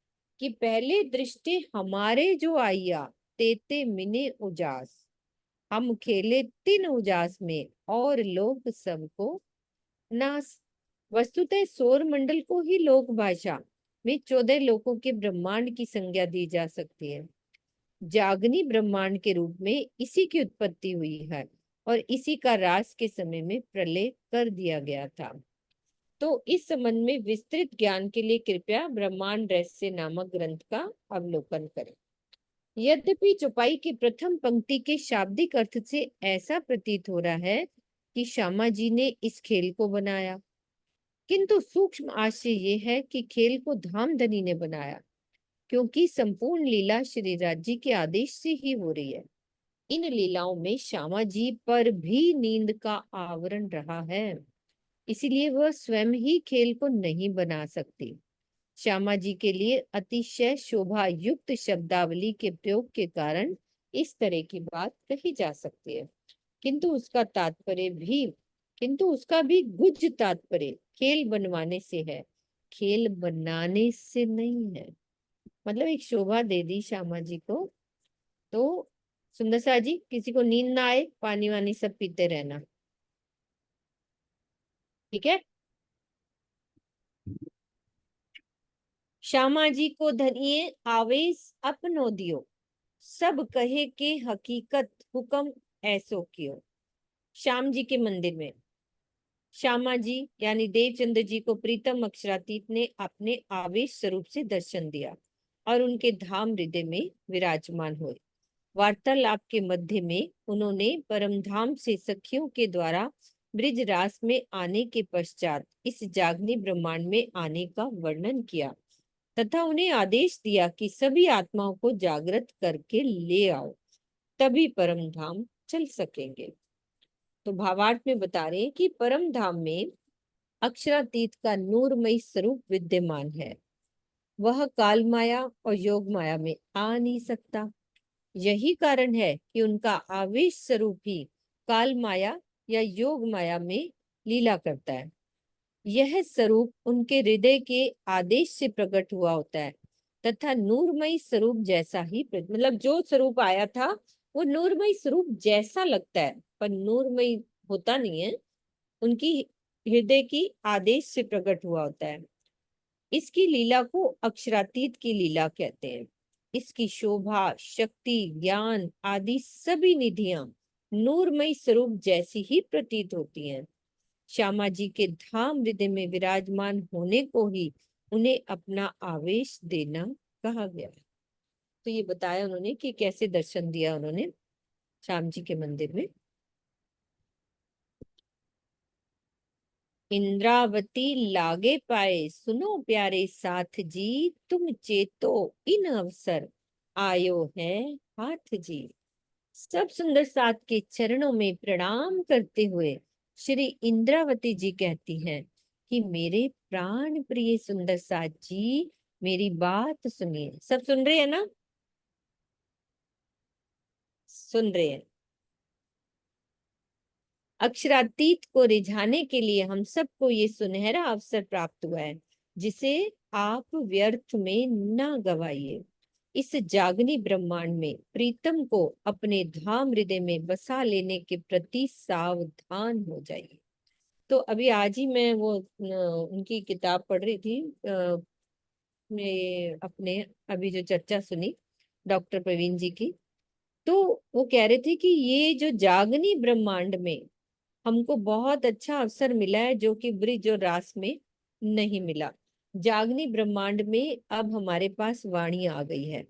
कि पहले दृष्टि हमारे जो आइया, तेते मिने उजास, हम खेले तीन उजास में और लोग सबको नास। वस्तुतः सौर मंडल को ही लोक भाषा में 14 लोकों के ब्रह्मांड की संज्ञा दी जा सकती है। जागनी ब्रह्मांड के रूप में इसी की उत्पत्ति हुई है और इसी का रास के समय में प्रलय कर दिया गया था। तो इस संबंध में विस्तृत ज्ञान के लिए कृपया ब्रह्मांड रहस्य नामक ग्रंथ का अवलोकन करें। यद्यपि चौपाई की प्रथम पंक्ति के शाब्दिक अर्थ से ऐसा प्रतीत हो रहा है कि श्यामा जी ने इस खेल को बनाया, किंतु सूक्ष्म आशय ये है कि खेल को धामधनी ने बनाया, क्योंकि संपूर्ण लीला श्री राज जी के आदेश से ही हो रही है। इन लीलाओं में श्यामा जी पर भी नींद का आवरण रहा है, इसीलिए वह स्वयं ही खेल को नहीं बना सकती। श्यामा जी के लिए अतिशय शोभा युक्त शब्दावली के प्रयोग के कारण इस तरह की बात कही जा सकती है, किंतु उसका भी गुज तात्पर्य खेल बनवाने से है, खेल बनाने से नहीं है। मतलब एक शोभा दे दी श्यामा जी को। तो सुंदर सा जी, किसी को नींद ना आए, पानी वानी सब पीते रहना, ठीक है। श्यामा जी को धनिये आवेश अपनो दियो, सब कहे के हकीकत हुक्म ऐसो कियो। श्याम जी के मंदिर में श्यामा जी यानी देवचंद्र जी को प्रीतम अक्षरातीत ने अपने आवेश स्वरूप से दर्शन दिया और उनके धाम हृदय में विराजमान हुए। वार्तालाप के मध्य में उन्होंने परमधाम से सखियों के द्वारा ब्रिज रास में आने के पश्चात इस जागनी ब्रह्मांड में आने का वर्णन किया तथा उन्हें आदेश दिया कि सभी आत्माओं को जागृत करके ले आओ, तभी परम धाम चल सकेंगे। तो भावार्थ में बता रहे हैं कि परम धाम में अक्षरातीत का नूरमयी स्वरूप विद्यमान है, वह काल माया और योग माया में आ नहीं सकता। यही कारण है कि उनका आवेश स्वरूप ही काल माया या योग माया में लीला करता है। यह स्वरूप उनके हृदय के आदेश से प्रकट हुआ होता है तथा नूरमयी स्वरूप जैसा ही मतलब जो स्वरूप आया था वो नूरमयी स्वरूप जैसा लगता है, पर नूरमयी होता नहीं है, उनकी हृदय की आदेश से प्रकट हुआ होता है। इसकी लीला को अक्षरातीत की लीला कहते हैं। इसकी शोभा, शक्ति, ज्ञान आदि सभी निधियां नूरमयी स्वरूप जैसी ही प्रतीत होती हैं। श्यामा जी के धाम हृदय में विराजमान होने को ही उन्हें अपना आवेश देना कहा गया है। तो ये बताया उन्होंने कि कैसे दर्शन दिया उन्होंने श्याम जी के मंदिर में। इंद्रावती लागे पाए सुनो प्यारे साथ जी, तुम चेतो इन अवसर आयो है हाथ जी। सब सुंदर साथ के चरणों में प्रणाम करते हुए श्री इंद्रावती जी कहती हैं कि मेरे प्राण प्रिय सुंदर साथ जी, मेरी बात सुनिए। सब सुन रहे हैं ना? सुन रहे हैं। अक्षरातीत को रिझाने के लिए हम सबको ये सुनहरा अवसर प्राप्त हुआ है, जिसे आप व्यर्थ में न गवाइए। इस जागनी ब्रह्मांड में प्रीतम को अपने धाम हृदय में बसा लेने के प्रति सावधान हो जाइए। तो अभी आज ही मैं वो उनकी किताब पढ़ रही थी, मैं अपने अभी जो चर्चा सुनी डॉक्टर प्रवीण जी की। तो वो कह रहे थे कि ये जो जागनी ब्रह्मांड में हमको बहुत अच्छा अवसर मिला है, जो कि ब्रिज और रास में नहीं मिला। जागनी ब्रह्मांड में अब हमारे पास वाणी आ गई है,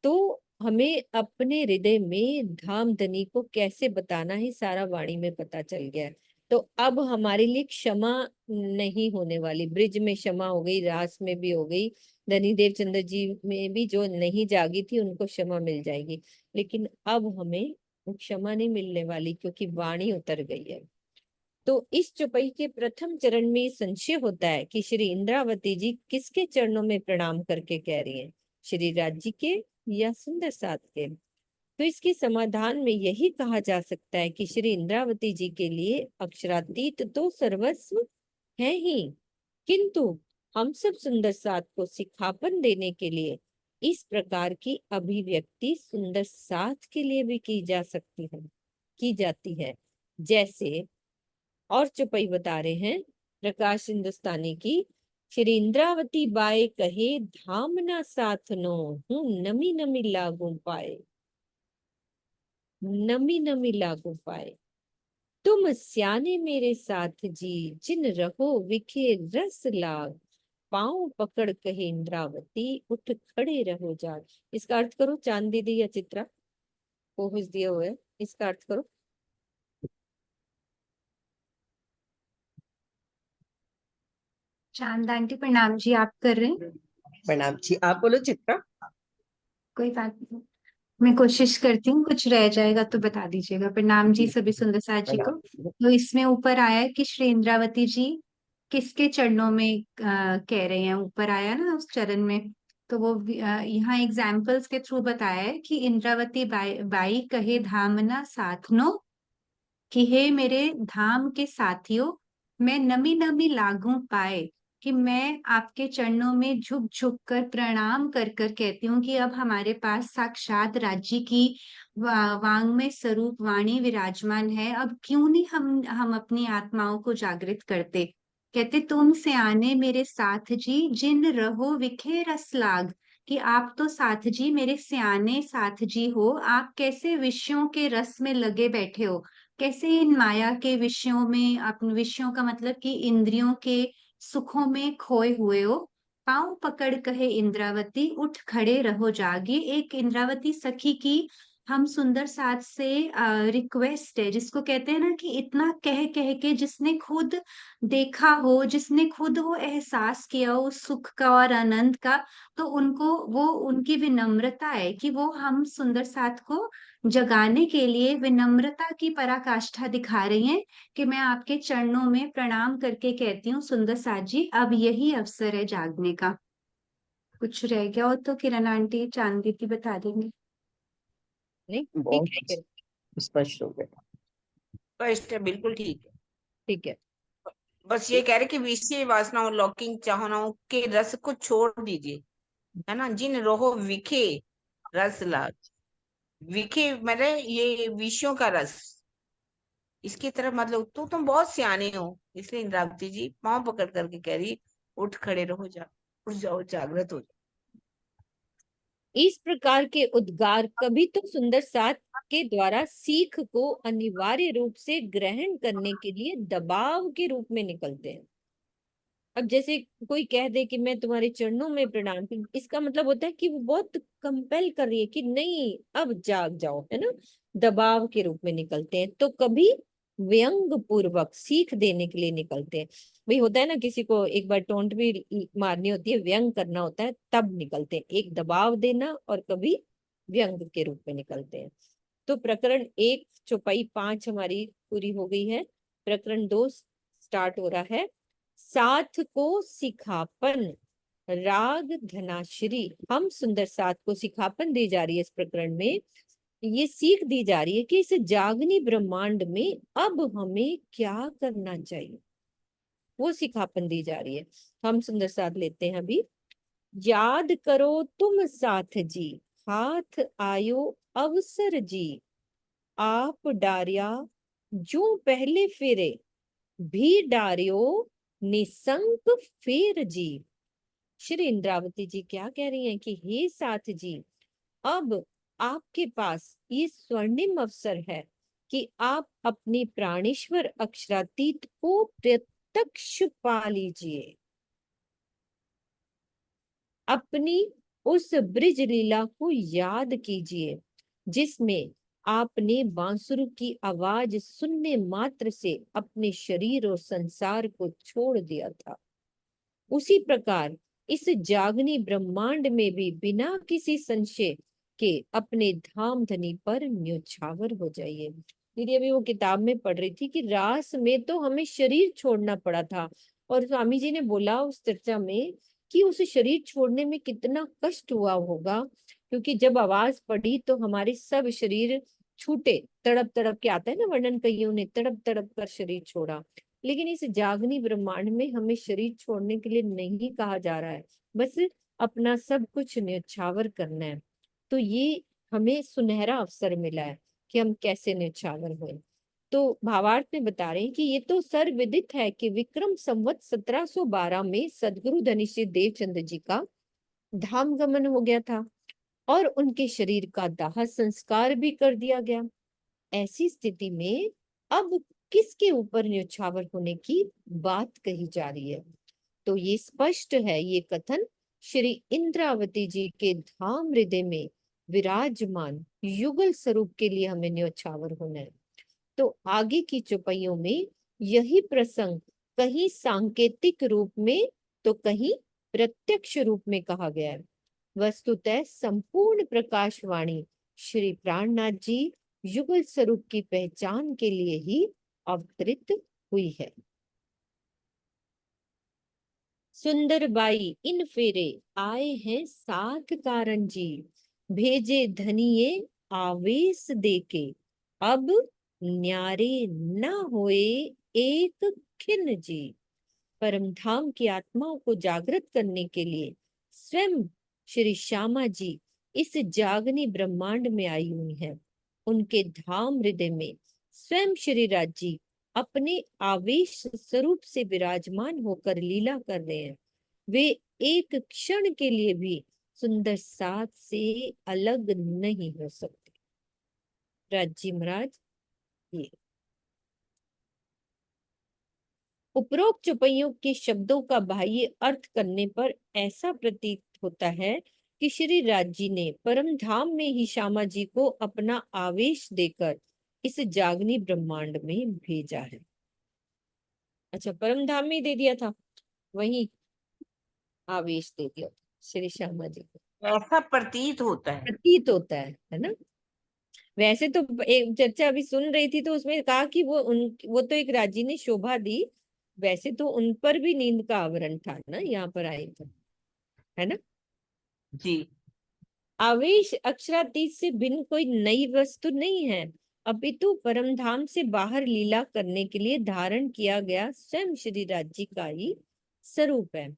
तो हमें अपने हृदय में धाम धनी को कैसे बताना है सारा वाणी में पता चल गया है। तो अब हमारे लिए क्षमा नहीं होने वाली, ब्रिज में क्षमा हो गई, रास में भी हो गई, धनी देव चंद्र जी में भी जो नहीं जागी थी उनको क्षमा मिल जाएगी। लेकिन अब हमें वो क्षमा नहीं मिलने वाली, क्योंकि वाणी उतर गई है। तो इस चौपाई के प्रथम चरण में संशय होता है कि श्री इंद्रावती जी किसके चरणों में प्रणाम करके कह रही हैं, श्री राज जी के या सुंदर साथ के। तो इसके समाधान में यही कहा जा सकता है कि श्री इंद्रावती जी के लिए अक्षरातीत तो सर्वस्व है ही, किंतु हम सब सुंदर साथ को सिखापन देने के लिए इस प्रकार की अभिव्यक्ति सुंदर साथ के लिए भी की जा सकती है, की जाती है। जैसे और चौपाई बता रहे हैं प्रकाश हिंदुस्तानी की, श्री इंद्रावती बाई कहे धामना साथ नो, हूँ नमी नमी लागू पाए, नमी नमी लागू पाए। तुम स्याने मेरे साथ जी, जिन रहो विखे रस लाग, पांव पकड़ कहे इंद्रावती, उठ खड़े रहो जाग। इसका अर्थ करो चांद दीदी या चित्रा, पोहुस दिया हुआ है, इसका अर्थ करो। चांद आंटी प्रणाम जी, आप कर रहे हैं? प्रणाम जी, आप बोलो चित्रा। कोई बात नहीं, मैं कोशिश करती हूँ, कुछ रह जाएगा तो बता दीजिएगा। प्रणाम जी सभी सुंदर साथ जी को। तो इसमें ऊपर आया है कि श्री इंद्रावती जी किसके चरणों में कह रहे हैं, ऊपर आया ना उस चरण में। तो वो यहाँ एग्जाम्पल्स के थ्रू बताया है कि इंद्रावती बाई कहे धामना साथनो, कि हे मेरे धाम के साथियों, मैं नमी नमी लागू पाए, कि मैं आपके चरणों में झुक झुक कर प्रणाम कर कर कहती हूँ कि अब हमारे पास साक्षात राज्य की वांग्मय स्वरूप वाणी विराजमान है। अब क्यों नहीं हम अपनी आत्माओं को जागृत करते। कहते तुम सियाने मेरे साथ जी, जिन रहो विखे रस लाग, कि आप तो साथ जी मेरे सियाने साथ जी हो, आप कैसे विषयों के रस में लगे बैठे हो, कैसे इन माया के विषयों में, अपने विषयों का मतलब कि इंद्रियों के सुखों में खोए हुए हो। पांव पकड़ कहे इंद्रावती, उठ खड़े रहो जागे। एक इंद्रावती सखी की हम सुंदर साथ से रिक्वेस्ट है, जिसको कहते हैं ना कि इतना कह कह के जिसने खुद देखा हो, जिसने खुद वो एहसास किया हो उस सुख का और आनंद का, तो उनको वो उनकी विनम्रता है कि वो हम सुंदर साथ को जगाने के लिए विनम्रता की पराकाष्ठा दिखा रही हैं कि मैं आपके चरणों में प्रणाम करके कहती हूँ सुंदर साथ जी, अब यही अवसर है जागने का। कुछ रह गया हो तो किरण आंटी चांद दीदी बता देंगे। नहीं ठीक बहुत है फिर, स्पष्ट हो गया। स्पष्ट है, बिल्कुल ठीक है। ठीक है। बस ये कह रहे कि विषय वासनाओं लौकिक चाहनाओं के रस को छोड़ दीजिए, है ना। जिन रहो विखे रस लाग, विखे मतलब ये विषयों का रस, इसकी तरफ मतलब तो तुम बहुत सियाने हो, इसलिए इंद्रावती जी पांव पकड़ करके कह रही उठ खड़े रहो, उठ जाओ, जागृत हो जाओ। इस प्रकार के उद्गार कभी तो सुंदर साथ के द्वारा सीख को अनिवार्य रूप से ग्रहण करने के लिए दबाव के रूप में निकलते हैं। अब जैसे कोई कह दे कि मैं तुम्हारे चरणों में प्रणाम, इसका मतलब होता है कि वो बहुत कंपेल कर रही है कि नहीं अब जाग जाओ, है ना, दबाव के रूप में निकलते हैं। तो कभी व्यंग पूर्वक सीख देने के लिए निकलते हैं। भाई होता है ना, किसी को एक बार टोंट भी मारनी होती है, व्यंग करना होता है, तब निकलते हैं, एक दबाव देना, और कभी व्यंग के रूप में निकलते हैं। तो प्रकरण 1 चौपाई 5 हमारी पूरी हो गई है। प्रकरण 2 स्टार्ट हो रहा है। साथ को सिखापन, राग धनाश्री, हम सुंदर साथ को सिखापन दी जा रही है इस प्रकरण में। ये सीख दी जा रही है कि इस जागनी ब्रह्मांड में अब हमें क्या करना चाहिए, वो सिखापन दी जा रही है। हम सुंदर साथ लेते हैं अभी। याद करो तुम साथ जी, हाथ आयो अवसर जी, आप डारिया जो पहले फेरे, भी डारियो निसंक फेर जी। श्री इंद्रावती जी क्या कह रही हैं कि हे साथ जी, अब आपके पास ये स्वर्णिम अवसर है कि आप अपने प्राणेश्वर अक्षरातीत को प्रत्यक्ष पा लीजिए। अपनी उस ब्रिज लीला को याद कीजिए जिसमें आपने बांसुरी की आवाज सुनने मात्र से अपने शरीर और संसार को छोड़ दिया था। उसी प्रकार इस जागनी ब्रह्मांड में भी बिना किसी संशय के अपने धाम धनी पर न्योछावर हो जाइए। दीदी अभी वो किताब में पढ़ रही थी कि रास में तो हमें शरीर छोड़ना पड़ा था, और स्वामी जी ने बोला उस चर्चा में कि उस शरीर छोड़ने में कितना कष्ट हुआ होगा, क्योंकि जब आवाज पड़ी तो हमारे सब शरीर छूटे, तड़प तड़प के आता है ना वर्णन, कईयों ने तड़प तड़प कर शरीर छोड़ा। लेकिन इस जागनी ब्रह्मांड में हमें शरीर छोड़ने के लिए नहीं कहा जा रहा है, बस अपना सब कुछ न्यौछावर करना है। तो ये हमें सुनहरा अवसर मिला है कि हम कैसे न्यौछावर हुए। तो भावार्थ में बता रहे हैं कि ये तो सर्वविदित है कि विक्रम संवत 1712 में सदगुरु धनिश्री देवचंद्र जी का धाम गमन हो गया था और उनके शरीर का दाह संस्कार भी कर दिया गया। ऐसी स्थिति में अब किसके ऊपर न्यौछावर होने की बात कही जा रही है? तो ये स्पष्ट है, ये कथन श्री इंद्रावती जी के धाम हृदय में विराजमान युगल स्वरूप के लिए हमें न्यौछावर होना है। तो आगे की चौपाइयों में यही प्रसंग कहीं सांकेतिक रूप में तो कहीं प्रत्यक्ष रूप में कहा गया है। वस्तुतः संपूर्ण प्रकाशवाणी श्री प्राणनाथ जी युगल स्वरूप की पहचान के लिए ही अवतरित हुई है। सुंदरबाई इन फेरे आए हैं साथ कारण जी, भेजे धनिये आवेश देके, अब न्यारे न होए एक खिन जी। परमधाम की आत्माओं को जागृत करने के लिए स्वयं श्री श्यामा जी इस जागनी ब्रह्मांड में आई हुई हैं। उनके धाम हृदय में स्वयं श्री राज जी अपने आवेश स्वरूप से विराजमान होकर लीला कर रहे हैं। वे एक क्षण के लिए भी सुंदर साथ से अलग नहीं हो सकते। राज जी महाराज ये उपरोक्त चौपाइयों के शब्दों का बाह्य अर्थ करने पर ऐसा प्रतीत होता है कि श्री राज जी ने परम धाम में ही श्यामा जी को अपना आवेश देकर इस जागनी ब्रह्मांड में भेजा है। अच्छा, परम धाम में ही दे दिया था, वही आवेश दे दिया था श्री श्यामा जी को, ऐसा प्रतीत होता है। प्रतीत होता है ना। वैसे तो एक चर्चा अभी सुन रही थी तो उसमें कहा कि वो तो एक राजी ने शोभा दी, वैसे तो उन पर भी नींद का आवरण था ना, यहाँ पर आए थे, है ना। जी आवेश अक्षरातीत से भिन्न कोई नई वस्तु नहीं है, अपितु परमधाम से बाहर लीला करने के लिए धारण किया गया स्वयं श्री राज जी का ही स्वरूप है।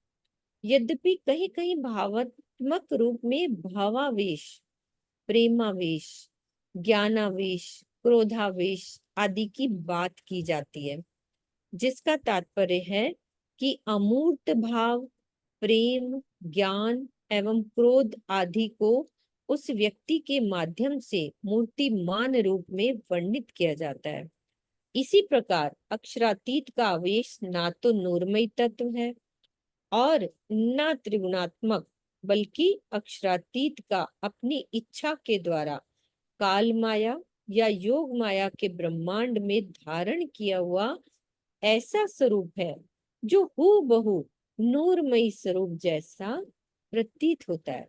यद्यपि कहीं कहीं भावात्मक रूप में भावावेश, प्रेमावेश, ज्ञानावेश, क्रोधावेश आदि की बात की जाती है, जिसका तात्पर्य है कि अमूर्त भाव, प्रेम, ज्ञान एवं क्रोध आदि को उस व्यक्ति के माध्यम से मूर्तिमान रूप में वर्णित किया जाता है। इसी प्रकार अक्षरातीत का आवेश ना तो नूरमय तत्व है और न त्रिगुणात्मक, बल्कि अक्षरातीत का अपनी इच्छा के द्वारा काल माया या योग माया के ब्रह्मांड में धारण किया हुआ ऐसा स्वरूप है जो हूबहू नूरमयी स्वरूप जैसा प्रतीत होता है।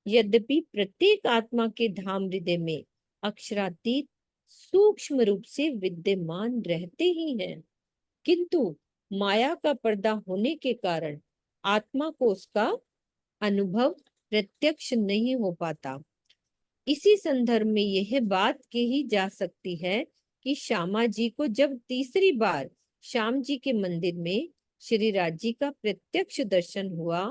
यद्यपि प्रत्येक आत्मा के धाम हृदय में अक्षरातीत सूक्ष्म रूप से विद्यमान रहते ही हैं, किंतु माया का पर्दा होने के कारण आत्मा को उसका अनुभव प्रत्यक्ष नहीं हो पाता। इसी संदर्भ में यह बात कही जा सकती है कि श्यामा जी को जब तीसरी बार श्याम जी के मंदिर में श्री राज जी का प्रत्यक्ष दर्शन हुआ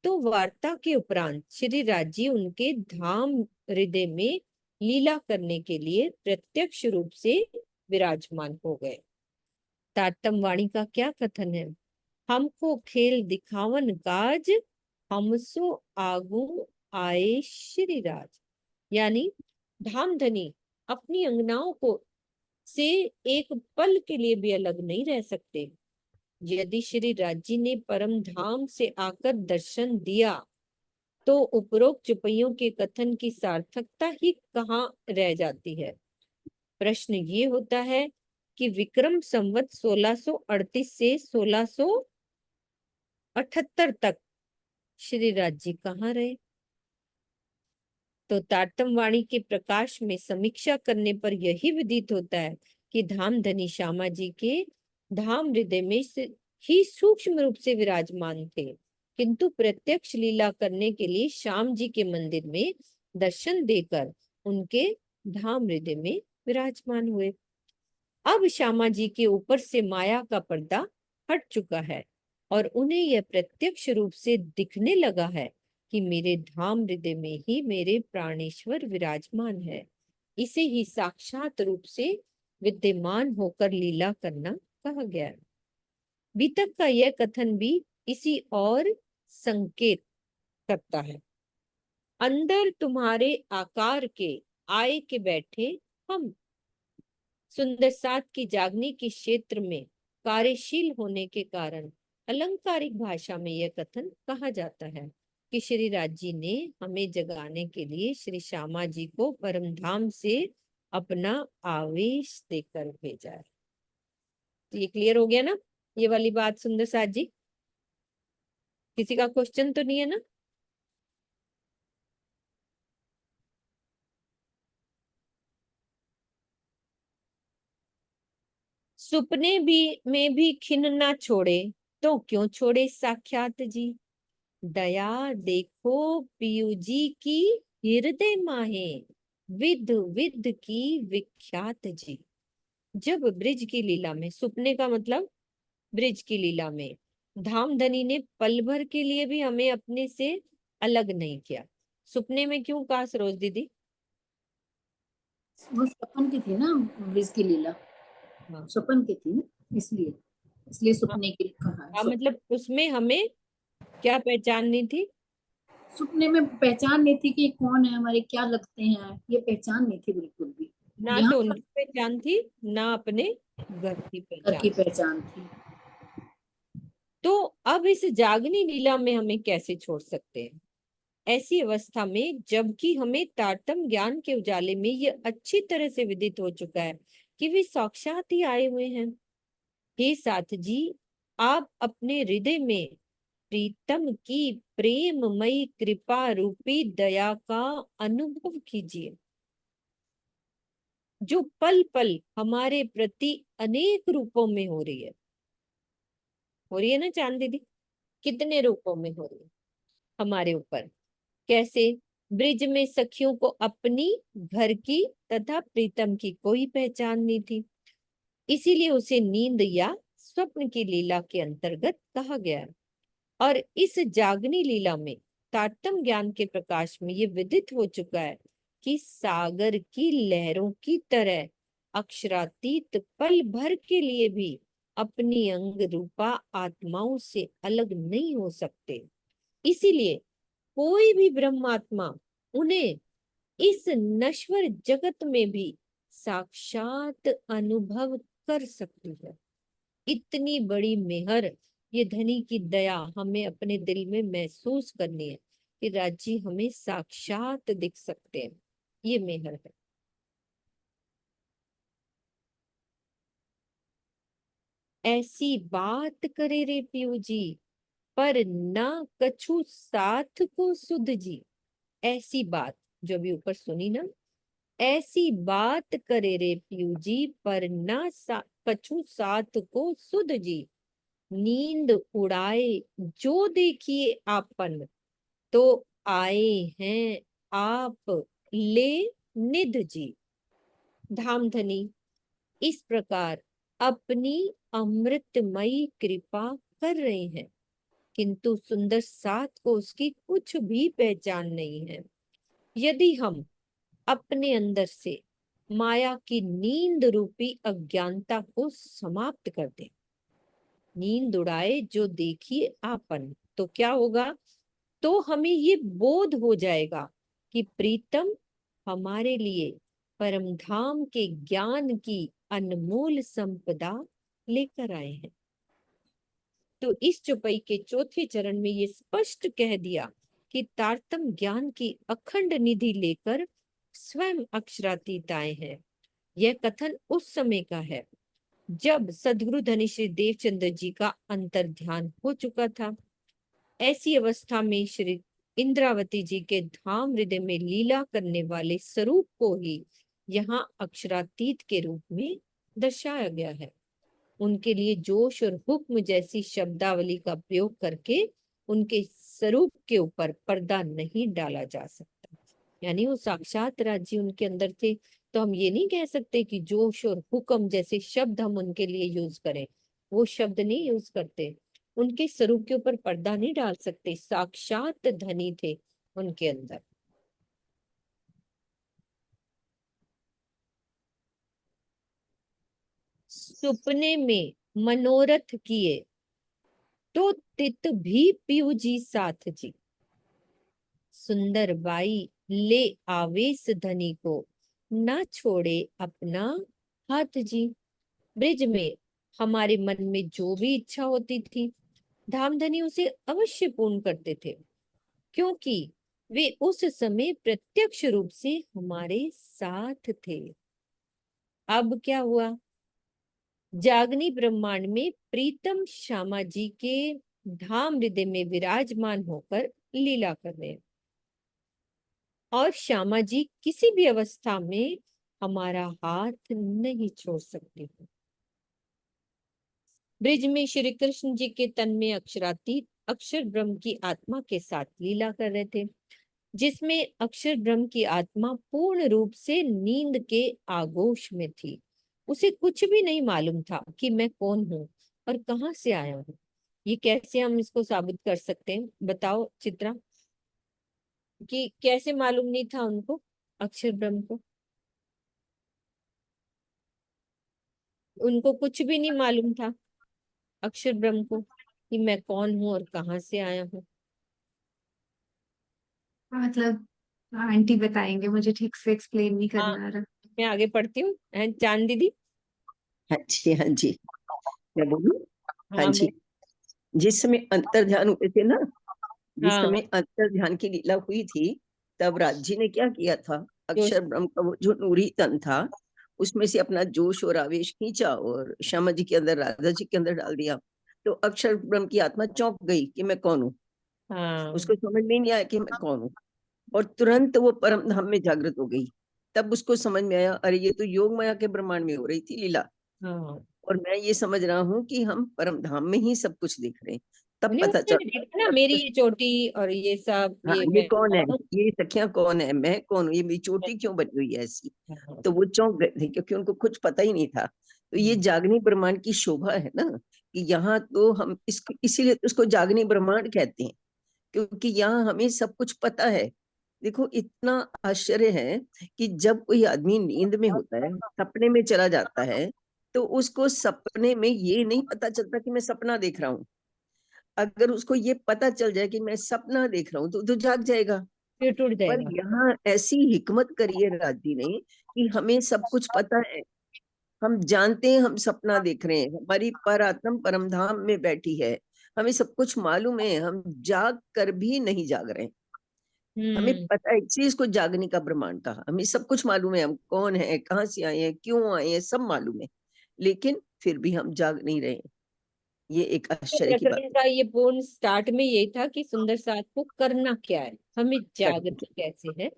तो वार्ता के उपरांत श्री राज जी उनके धाम हृदय में लीला करने के लिए प्रत्यक्ष रूप से विराजमान हो गए। तारतम वाणी का क्या कथन है? हमको खेल दिखावन काज, हमसो आगू आए श्रीराज। यानी धामधनी अपनी अंगनाओं को से एक पल के लिए भी अलग नहीं रह सकते। यदि श्री राज जी ने परम धाम से आकर दर्शन दिया तो उपरोक्त चुपैयों के कथन की सार्थकता ही कहाँ रह जाती है। प्रश्न ये होता है कि विक्रम संवत 1638 से 1678 तक श्री राज जी कहाँ रहे। तो तारतम वाणी के प्रकाश में समीक्षा करने पर यही विदित होता है कि धामधनी श्यामा जी के धाम हृदय में ही सूक्ष्म रूप से विराजमान थे, किंतु प्रत्यक्ष लीला करने के लिए श्याम जी के मंदिर में दर्शन देकर उनके धाम हृदय में विराजमान हुए। अब श्यामा जी के ऊपर से माया का पर्दा हट चुका है और उन्हें यह प्रत्यक्ष रूप से दिखने लगा है कि मेरे धाम हृदय में ही मेरे प्राणेश्वर विराजमान है। इसे ही साक्षात रूप से विद्यमान होकर लीला करना कहा गया है। बीतक का यह कथन भी इसी और संकेत करता है। अंदर तुम्हारे आकार के आए के बैठे हम। सुंदर साथ की जागने के क्षेत्र में कार्यशील होने के कारण अलंकारिक भाषा में यह कथन कहा जाता है कि श्री राज जी ने हमें जगाने के लिए श्री श्यामा जी को परम धाम से अपना आवेश देकर भेजा है। तो ये क्लियर हो गया ना, ये वाली बात सुंदर साथ जी? किसी का क्वेश्चन तो नहीं है ना? सुपने भी में भी खिन ना छोड़े तो क्यों छोड़े साक्षात जी। दया देखो पीयू जी की हृदय माहे विद विद की विख्यात जी। जब ब्रिज की लीला में, सुपने का मतलब ब्रिज की लीला में, धामधनी ने पल भर के लिए भी हमें अपने से अलग नहीं किया। सुपने में क्यों कहा सरोज दीदी? वो सपन की थी ना ब्रिज की लीला, हाँ, सपन की थी ना, इसलिए सपने के लिए कहा है। हाँ, मतलब उसमें हमें क्या पहचान नहीं थी? सपने में पहचान नहीं थी कि कौन है हमारे, क्या लगते हैं, ये पहचान नहीं थी बिल्कुल भी। ना यहाँ तो उनकी पहचान थी, ना अपने घर की घर की पहचान। पहचान थी। तो अब इस जागनी लीला में हमें कैसे छोड़ सकते हैं? ऐसी अवस्था में जबकि हमें तारतम ज्ञान के उजाले में ये अच्छी तरह से विदित हो चुका है कि वे साक्षात ही आए हुए हैं। हे साथ जी, आप अपने हृदय में प्रीतम की प्रेममयी कृपा रूपी दया का अनुभव कीजिए, जो पल पल हमारे प्रति अनेक रूपों में हो रही है ना चांद दीदी? कितने रूपों में हो रही है हमारे ऊपर? कैसे? ब्रिज में सखियों को अपनी, घर की तथा प्रीतम की कोई पहचान नहीं थी, इसीलिए उसे नींद या स्वप्न की लीला के अंतर्गत कहा गया है। और इस जागनी लीला में तारतम ज्ञान के प्रकाश में ये विदित हो चुका है कि सागर की लहरों की तरह अक्षरातीत पल भर के लिए भी अपनी अंग रूपा आत्माओं से अलग नहीं हो सकते। इसीलिए कोई भी ब्रह्मात्मा उन्हें इस नश्वर जगत में भी साक्षात अनुभव कर सकती है। इतनी बड़ी मेहर, ये धनी की दया हमें अपने दिल में महसूस करनी है कि राजी हमें साक्षात दिख सकते हैं। ये मेहर है। ऐसी बात करे रे पियू जी, पर ना कछु साथ को सुध जी। ऐसी बात जो अभी ऊपर सुनी ना, ऐसी बात करे रे पियू जी, पर ना कछु साथ को सुध जी। नींद उड़ाए जो देखिए आपन, तो आए हैं आप ले निध जी। धामधनी इस प्रकार अपनी अमृतमयी कृपा कर रहे हैं, किंतु सुंदर साथ को उसकी कुछ भी पहचान नहीं है। यदि हम अपने अंदर से माया की नींद रूपी अज्ञानता को समाप्त कर दें, नींद उड़ाए जो देखिए आपन, तो क्या होगा? तो हमें ये बोध हो जाएगा कि प्रीतम हमारे लिए परम धाम के ज्ञान की अनमोल संपदा लेकर आए हैं। तो इस चौपाई के चौथे चरण में ये स्पष्ट कह दिया कि तारतम ज्ञान की अखंड निधि लेकर स्वयं अक्षरातीत आए हैं। यह कथन उस समय का है जब सदगुरु धनी श्री देवचंद्र जी का अंतर ध्यान हो चुका था। ऐसी अवस्था में श्री इंद्रावती जी के धाम हृदय में लीला करने वाले स्वरूप को ही यहाँ अक्षरातीत के रूप में दर्शाया गया है। उनके लिए जोश और हुक्म जैसी शब्दावली का प्रयोग करके उनके स्वरूप के ऊपर पर्दा नहीं डाला जा सकता। यानी वो साक्षात राज्य उनके अंदर थे, तो हम ये नहीं कह सकते कि जोश और हुक्म जैसे शब्द हम उनके लिए यूज करें। वो शब्द नहीं यूज करते, उनके स्वरूप के ऊपर पर्दा नहीं डाल सकते। साक्षात धनी थे उनके अंदर। सुपने में मनोरथ किए तो तित भी पीऊ जी साथ जी। सुंदर बाई ले आवेश धनी को ना छोड़े अपना हाथ जी। ब्रिज में हमारे मन में जो भी इच्छा होती थी धामधनी उसे अवश्य पूर्ण करते थे, क्योंकि वे उस समय प्रत्यक्ष रूप से हमारे साथ थे। अब क्या हुआ? जागनी ब्रह्मांड में प्रीतम श्यामा जी के धाम हृदय में विराजमान होकर लीला कर रहे हैं, और श्यामा जी किसी भी अवस्था में हमारा हाथ नहीं छोड़ सकती है। ब्रिज में श्री कृष्ण जी के तन में अक्षरातीत अक्षर ब्रह्म की आत्मा के साथ लीला कर रहे थे, जिसमें अक्षर ब्रह्म की आत्मा पूर्ण रूप से नींद के आगोश में थी। उसे कुछ भी नहीं मालूम था कि मैं कौन हूँ और कहाँ से आया हूँ। ये कैसे हम इसको साबित कर सकते हैं? बताओ चित्रा, कि कैसे मालूम नहीं था उनको, अक्षर ब्रह्म को? उनको कुछ भी नहीं मालूम था अक्षर ब्रह्म को कि मैं कौन हूँ और कहाँ से आया हूँ। मतलब आंटी बताएंगे, मुझे ठीक से एक्सप्लेन नहीं हाँ, करना आ रहा। मैं आगे पढ़ती हूँ। चांद दीदी। हाँ जी, हाँ जी, मैं बोलूं? हाँ हाँ जी। जिस समय अंतर ध्यान हुए थे ना, जिस हाँ, समय अंतर ध्यान की लीला हुई थी, तब राज जी ने क्या किया था? अक्षर ब्रह्म का वो जो नूरी तन था, उसमें से अपना जोश और आवेश खींचा और श्यामा जी के अंदर, राधा जी के अंदर डाल दिया। तो अक्षर ब्रह्म की आत्मा चौंक गई कि मैं कौन हूँ। हाँ, उसको समझ में नहीं आया कि मैं कौन हूँ, और तुरंत वो परम धाम में जागृत हो गई। तब उसको समझ में आया, अरे ये तो योग माया के ब्रह्मांड में हो रही थी लीला, हाँ। और मैं ये समझ रहा हूँ कि हम परम धाम में ही सब कुछ देख रहे हैं। तब नहीं, पता उसने चला देखा ना मेरी ये चोटी और ये सब, हाँ ये ये मैं कौन है, कौन हूँ? ये सखियां कौन है, मैं कौन हूँ, ये मेरी चोटी क्यों बनी हुई है ऐसी। हाँ, तो वो चौंक गए थे क्योंकि उनको कुछ पता ही नहीं था। तो ये जागनी ब्रह्मांड की शोभा है ना, कि यहाँ तो हम इसको, इसीलिए तो उसको जागनी ब्रह्मांड कहते हैं, क्योंकि यहाँ हमें सब कुछ पता है। देखो इतना आश्चर्य है कि जब कोई आदमी नींद में होता है, सपने में चला जाता है, तो उसको सपने में ये नहीं पता चलता कि मैं सपना देख रहा हूँ। अगर उसको ये पता चल जाए कि मैं सपना देख रहा हूँ तो जाग जाएगा। फिर टूट पर जाएगा। यहाँ ऐसी हिकमत करी है राज जी ने कि हमें सब कुछ पता है। हम जानते हैं हम सपना देख रहे हैं, हमारी पर आत्म परम धाम में बैठी है, हमें सब कुछ मालूम है, हम जाग कर भी नहीं जाग रहे हैं। हमें हम्म। पता है, इसलिए इसको जागने का ब्रह्मांड कहा। हमें सब कुछ मालूम है, हम कौन है, कहाँ से आए हैं, क्यों आए हैं, सब मालूम है, लेकिन फिर भी हम जाग नहीं रहे। ये एक तो आश्चर्य की बात प्रकरण का ये पूर्ण स्टार्ट में यही था कि सुंदर साथ को करना क्या है, हमें है। जागना कैसे है,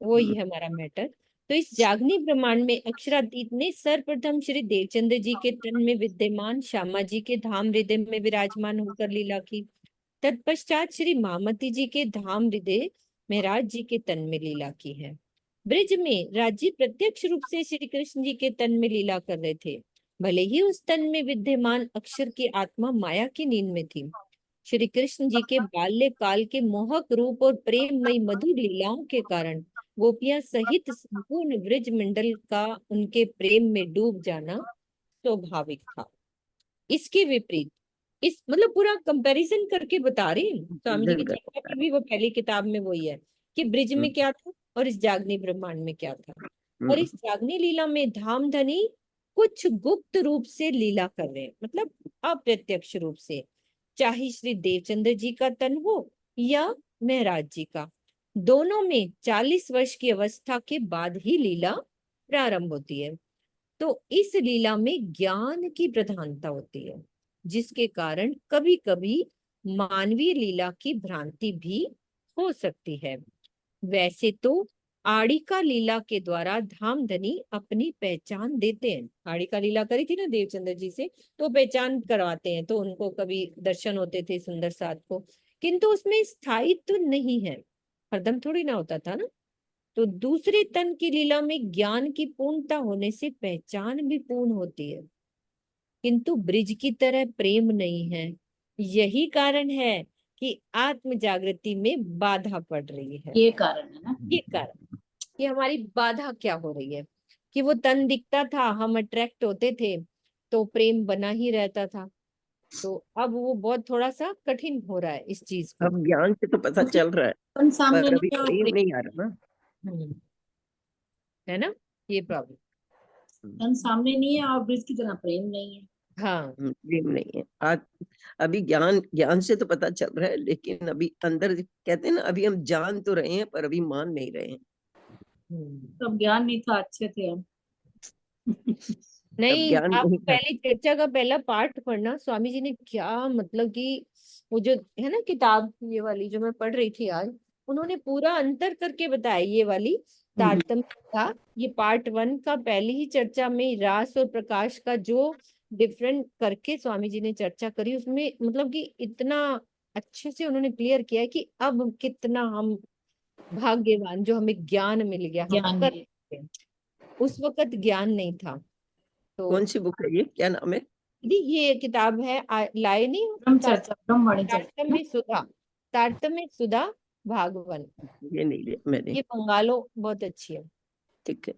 वो ही हमारा मैटर। तो इस जागनी ब्रह्मांड में अक्षरातीत ने सर्वप्रथम श्री देवचंद्र जी के तन में विद्यमान श्यामा जी के धाम हृदय में विराजमान होकर लीला की। तत्पश्चात श्री मामती जी के धाम हृदय में राज जी के तन में लीला की है। ब्रिज में राजी प्रत्यक्ष रूप से श्री कृष्ण जी के तन में लीला कर रहे थे, भले ही उस तन में विद्यमान अक्षर की आत्मा माया की नींद में थी। श्री कृष्ण जी के बाल्य काल के मोहक रूप और प्रेममयी मधुर लीलाओं के कारण गोपियां सहित संपूर्ण ब्रिज मंडल का उनके प्रेम में डूब जाना स्वाभाविक था। इसके विपरीत इस मतलब पूरा कंपैरिजन करके बता रहे हैं स्वामी जी की बिल्कुल। चर्चा की भी, वो पहली किताब में वही है कि ब्रिज में क्या था और इस जागनी ब्रह्मांड में क्या था। और इस जागनी लीला में धामधनी कुछ गुप्त रूप से लीला कर रहे हैं, मतलब अप्रत्यक्ष रूप से, चाहे श्री देवचंद्र जी का तन हो या महराज जी का, दोनों में 40 वर्ष की अवस्था के बाद ही लीला प्रारंभ होती है। तो इस लीला में ज्ञान की प्रधानता होती है, जिसके कारण कभी कभी मानवीय लीला की भ्रांति भी हो सकती है। वैसे तो आड़िका लीला के द्वारा धामधनी अपनी पहचान देते हैं। आड़िका लीला करी थी ना देवचंद्र जी से, तो पहचान करवाते हैं, तो उनको कभी दर्शन होते थे सुंदर साथ को, किंतु उसमें स्थायित्व नहीं है, हरदम थोड़ी ना होता था ना। तो दूसरे तन की लीला में ज्ञान की पूर्णता होने से पहचान भी पूर्ण होती है, किंतु ब्रिज की तरह प्रेम नहीं है। यही कारण है कि आत्म जागृति में बाधा पड़ रही है। ये कारण है ना। ये कारण कि हमारी बाधा क्या हो रही है कि वो तन दिखता था, हम अट्रैक्ट होते थे, तो प्रेम बना ही रहता था। तो अब वो बहुत थोड़ा सा कठिन हो रहा है इस चीज को। अब ज्ञान से तो पता क्योंकि चल रहा है, अपन सामने पर अभी नहीं है और प्रेम नहीं आ रहा ना। है ना, ये प्रॉब्लम। अपन सामने नहीं है और ब्रिज की तरह प्रेम नहीं है। हाँ। प्रेम नहीं है आज। अभी ज्ञान ज्ञान से तो पता चल रहा है, लेकिन अभी अंदर कहते हैं ना, अभी हम जान तो रहे हैं पर अभी मान नहीं रहे हैं। तब ज्ञान नहीं था, अच्छे थे हम। तब नहीं, ज्ञान आप नहीं था। पहली चर्चा का पहला पार्ट पढ़ना, स्वामी जी ने क्या मतलब कि वो जो है ना किताब ये वाली जो मैं पढ़ रही थी आज, उन्होंने पूरा अंतर करके बताया। ये वाली तारतम्य था, ये पार्ट 1 का पहली ही चर्चा में रास और प्रकाश का जो डिफरेंट करके स्वामी जी ने चर्चा करी, उसमें मतलब कि इतना अच्छे से उन्होंने क्लियर किया है कि अब कितना हम भाग्यवान जो हमें ज्ञान मिल गया, हम ज्ञान कर मिले। सकते हैं। उस वक्त ज्ञान नहीं था। तो कौन सी बुक है ये, क्या नाम है? दीदी ये किताब है लाए नहीं हो? ब्रह्म चर्चा, ब्रह्मवाणी चर्चा ना। तारतम्य सुधा, तारतम्य सुधा भागवन, ये नहीं लिया मैंने। ये बंगालो बहुत अच्छी है। ठीक है।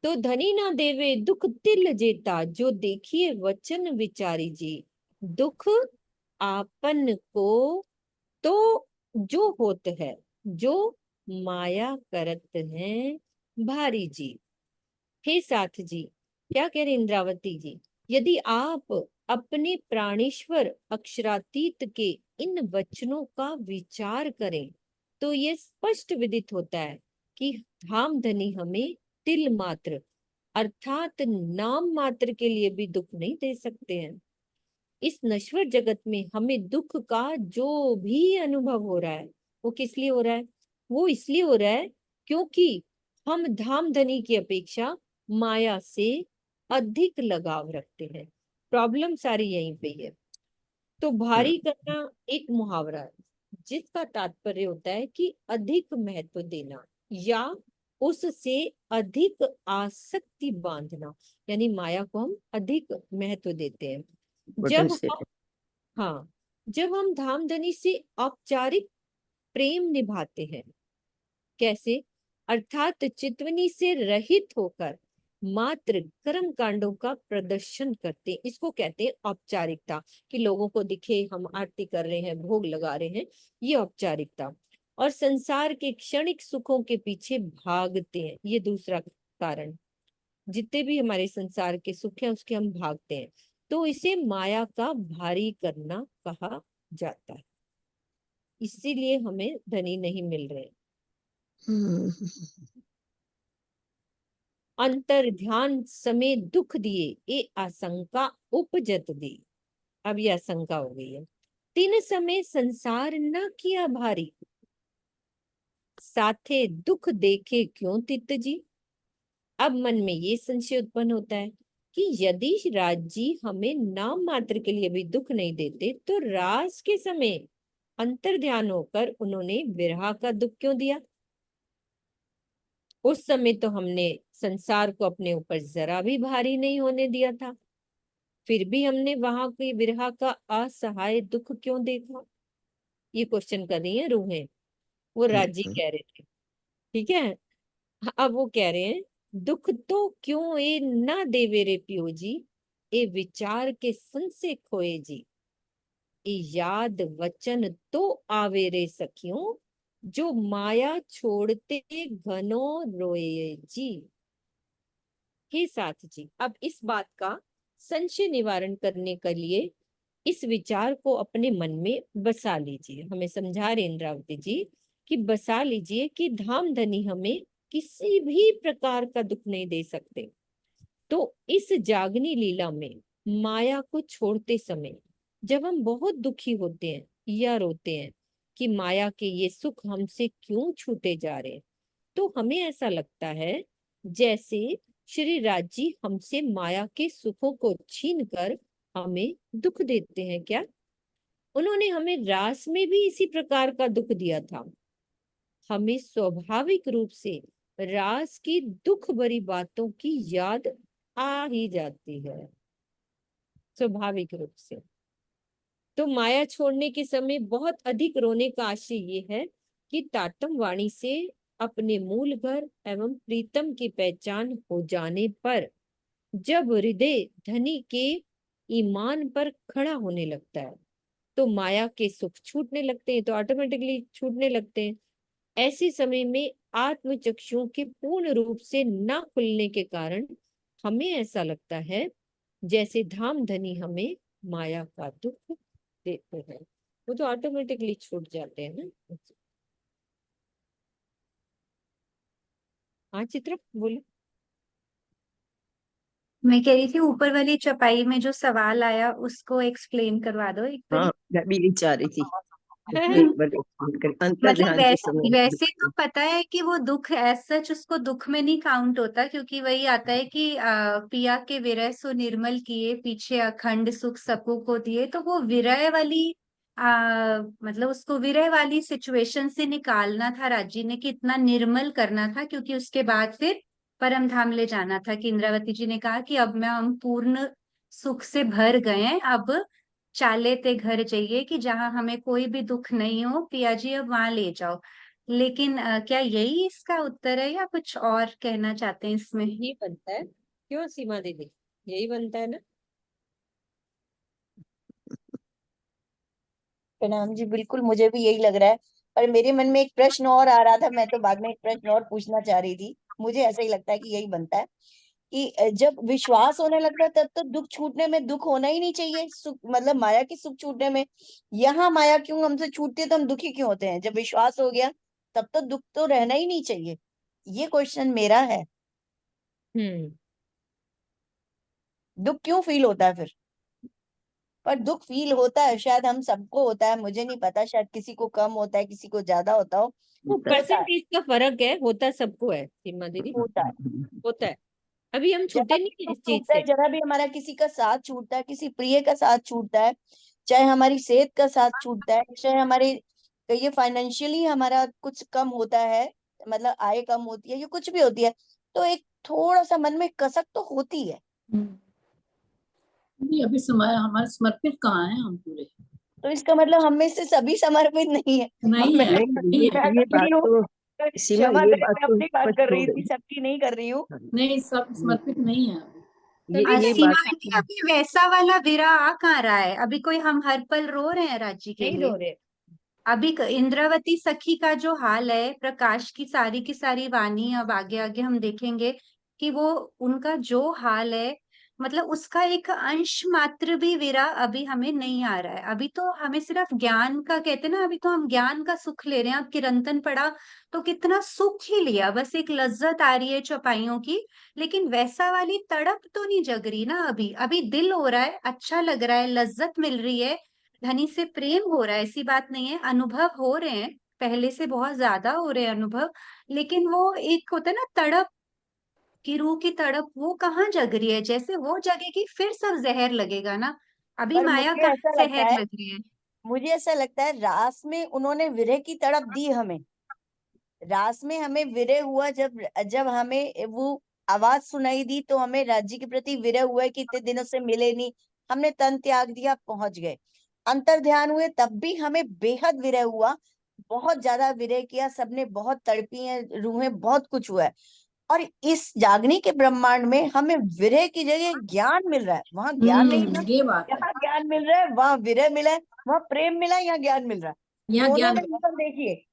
तो धनी ना देवे दुख तिल जेता, जो देखिए वचन विचारी जी, दुख आपन को तो जो होत है, जो माया करत है भारी जी। हे साथ जी, क्या कह रहे इंद्रावती जी, यदि आप अपने प्राणेश्वर अक्षरातीत के इन वचनों का विचार करें, तो ये स्पष्ट विदित होता है कि धामधनी हमें तिल मात्र अर्थात नाम मात्र के लिए भी दुख नहीं दे सकते हैं। इस नश्वर जगत में हमें दुख का जो भी अनुभव हो रहा है, वो किस लिए हो रहा है? वो इसलिए हो रहा है क्योंकि हम धामधनी की अपेक्षा माया से अधिक लगाव रखते हैं। प्रॉब्लम सारी यहीं पे है। तो भारी करना एक मुहावरा है, जिसका तात्पर्य होता है कि अधिक महत्व देना या उससे अधिक आसक्ति बांधना, यानी माया को हम अधिक महत्व देते हैं। बटन जब से। हम हाँ, जब हम धामधनी से औपचारिक प्रेम निभाते हैं, कैसे? अर्थात चितवनी से रहित होकर मात्र कर्म कांडों का प्रदर्शन करते हैं, इसको कहते हैं औपचारिकता, कि लोगों को दिखे हम आरती कर रहे हैं, भोग लगा रहे हैं, ये औपचारिकता। और संसार के क्षणिक सुखों के पीछे भागते हैं, ये दूसरा कारण। जितने भी हमारे संसार के सुख हैं उसके हम भागते हैं, तो इसे माया का भारी करना कहा जाता है। इसीलिए हमें धनी नहीं मिल रहे। अंतर ध्यान समय दुख दिए, ये आशंका उपजत दी। अब ये आशंका हो गई है। तीन समय संसार न किया भारी, साथे दुख देखे क्यों तित जी। अब मन में ये संशय उत्पन्न होता है कि यदि राज जी हमें नाम मात्र के लिए भी दुख नहीं देते, तो रास के समय अंतर ध्यान होकर उन्होंने विरह का दुख क्यों दिया? उस समय तो हमने संसार को अपने ऊपर जरा भी भारी नहीं होने दिया था, फिर भी हमने वहां की विरह का असहाय दुख क्यों देखा? ये क्वेश्चन कर रही है रूहें। वो राजी कह रहे थे, ठीक है। अब वो कह रहे हैं, दुख तो क्यों ए ना देवे रे पियो जी, ए विचार के सन से खोए जी। याद वचन तो आवे रे सखियों, जो माया छोड़ते घनो रोए जी। हे साथ जी, अब इस बात का संशय निवारण करने के लिए इस विचार को अपने मन में बसा लीजिए। हमें समझा रहे इंद्रावती जी कि बसा लीजिए कि धाम धनी हमें किसी भी प्रकार का दुख नहीं दे सकते। तो इस जागनी लीला में माया को छोड़ते समय जब हम बहुत दुखी होते हैं या रोते हैं कि माया के ये सुख हमसे क्यों छूटे जा रहे हैं, तो हमें ऐसा लगता है जैसे श्री राज जी हमसे माया के सुखों को छीन कर हमें दुख देते हैं क्या। उन्होंने हमें रास में भी इसी प्रकार का दुख दिया था। हमें स्वाभाविक रूप से रास की दुख भरी बातों की याद आ ही जाती है, स्वाभाविक रूप से। तो माया छोड़ने के समय बहुत अधिक रोने का आशय ये है कि ताटम वाणी से अपने मूल घर एवं प्रीतम की पहचान हो जाने पर जब हृदय धनी के ईमान पर खड़ा होने लगता है तो माया के सुख छूटने लगते हैं, तो ऑटोमेटिकली छूटने लगते हैं। ऐसे समय में आत्मचक्षुओं के पूर्ण रूप से न खुलने के कारण हमें ऐसा लगता है जैसे धाम धनी हमें माया का दुख देते हैं। वो तो ऑटोमेटिकली छूट जाते हैं ना। हाँ चित्रा बोलो। मैं कह रही थी ऊपर वाली चपाई में जो सवाल आया उसको एक्सप्लेन करवा दो एक बारी। हाँ, मैं भी यही चाह रही थी। हम्म, एक बार explain करें, अंतर मतलब ध्यान के वैसे समय। वैसे तो पता है कि वो दुख एज सच उसको दुख में नहीं काउंट होता, क्योंकि वही आता है कि पिया के विरह सो निर्मल किए, पीछे अखंड सुख सबको को दिए। तो वो विरह वाली मतलब उसको विरह वाली सिचुएशन से निकालना था राजी ने, कि इतना निर्मल करना था, क्योंकि उसके बाद फिर परम धाम ले जाना था। कि इंद्रावती जी ने कहा कि अब मैं हम पूर्ण सुख से भर गए हैं, अब चाले ते घर जाइए, कि जहां हमें कोई भी दुख नहीं हो पिया जी, अब वहां ले जाओ। लेकिन क्या यही इसका उत्तर है या कुछ और कहना चाहते हैं इसमें? यही बनता है क्यों सीमा दीदी, यही बनता है ना। प्रणाम जी, बिल्कुल मुझे भी यही लग रहा है। पर मेरे मन में एक प्रश्न और आ रहा था, मैं तो बाद में एक प्रश्न और पूछना चाह रही थी। मुझे ऐसा ही लगता है कि यही बनता है कि जब विश्वास होने लगता है तब तो दुख छूटने में दुख होना ही नहीं चाहिए। सुख मतलब माया की सुख छूटने में, यहाँ माया क्यों हमसे छूटती है तो हम दुखी क्यों होते हैं? जब विश्वास हो गया तब तो दुख तो रहना ही नहीं चाहिए। ये क्वेश्चन मेरा है, हम्म। दुख क्यों फील होता है फिर? पर दुख फील होता है, शायद हम सबको होता है, मुझे नहीं पता, शायद किसी को कम होता है, किसी को ज्यादा होता हो। वो होता है, परसेंटेज का फर्क है, होता सबको है सीमा दीदी, होता है। होता है। अभी हम जरा छूटे भी नहीं है सुख इस चीज छूटता है, से। जरा भी हमारा किसी का साथ छूटता है, किसी प्रिय का साथ छूटता है, चाहे हमारी सेहत का साथ छूटता है, चाहे हमारे कहिए फाइनेंशियली हमारा कुछ कम होता है, मतलब आय कम होती है, ये कुछ भी होती है, तो एक थोड़ा सा मन में कसक तो होती है। नहीं, अभी समय हमारे समर्पित कहाँ है हम पूरे? तो इसका मतलब हम में से सभी समर्पित नहीं है। नहीं मैं है, नहीं, नहीं है। मैं ये बात अकेली हूँ, तो तो सीमा, क्षमा ये करें, बात मैं तो अपनी बात स्पष्ट कर हो रही थी, गई। सबकी नहीं कर रही हूँ। नहीं, सब समर्पित नहीं है अभी। ये तभी ये तो बात सीमा आंटी, अभी वैसा वाला विरह आ कहाँ रहा है? अभी कोई हम हर पल रो रहे हैं राज्य के नहीं लिए? रो रहे। अभी इंद्रावती सखी का जो हाल है, प्रकाश की सारी वाणी, अब आगे आगे हम देखेंगे कि वो उनका जो हाल है, मतलब उसका एक अंश मात्र भी विरह अभी हमें नहीं आ रहा है। अभी तो हमें सिर्फ ज्ञान का, कहते हैं ना, अभी तो हम ज्ञान का सुख ले रहे हैं। अब किरंतन पढ़ा तो कितना सुख ही लिया, बस एक लज्जत आ रही है चौपाइयों की, लेकिन वैसा वाली तड़प तो नहीं जग रही ना। अभी अभी दिल हो रहा है, अच्छा लग रहा है, लज्जत मिल रही है, धनी से प्रेम हो रहा है, ऐसी बात नहीं है, अनुभव हो रहे हैं, पहले से बहुत ज्यादा हो रहे हैं अनुभव। लेकिन वो एक होता है ना तड़प, की रूह की तड़प, वो कहाँ जग रही है? जैसे वो जगेगी फिर सब जहर लगेगा ना। अभी पर माया मुझे कहाँ ऐसा लगता जहर है, लग रही है? मुझे ऐसा लगता है रास में उन्होंने विरह की तड़प दी हमें। रास में हमें विरह हुआ, जब जब हमें वो आवाज सुनाई दी तो हमें राज्य के प्रति विरह हुआ कि इतने दिनों से मिले नहीं, हमने तन त्याग दिया, पहुंच गए। अंतर ध्यान हुए तब भी हमें बेहद विरह हुआ, बहुत ज्यादा विरह किया, सबने बहुत तड़पी हैं रूहें, बहुत कुछ हुआ है। और इस जागने के ब्रह्मांड में हमें विरह की जगह ज्ञान मिल रहा है, वहां ज्ञान नहीं था, ये बात है। यहाँ ज्ञान ज्ञान मिल रहा है, वहाँ विरह मिला है, वहाँ प्रेम मिला है, यहाँ ज्ञान मिल रहा है। यहाँ दोनों ज्ञान में मिला। अंतर देखिए,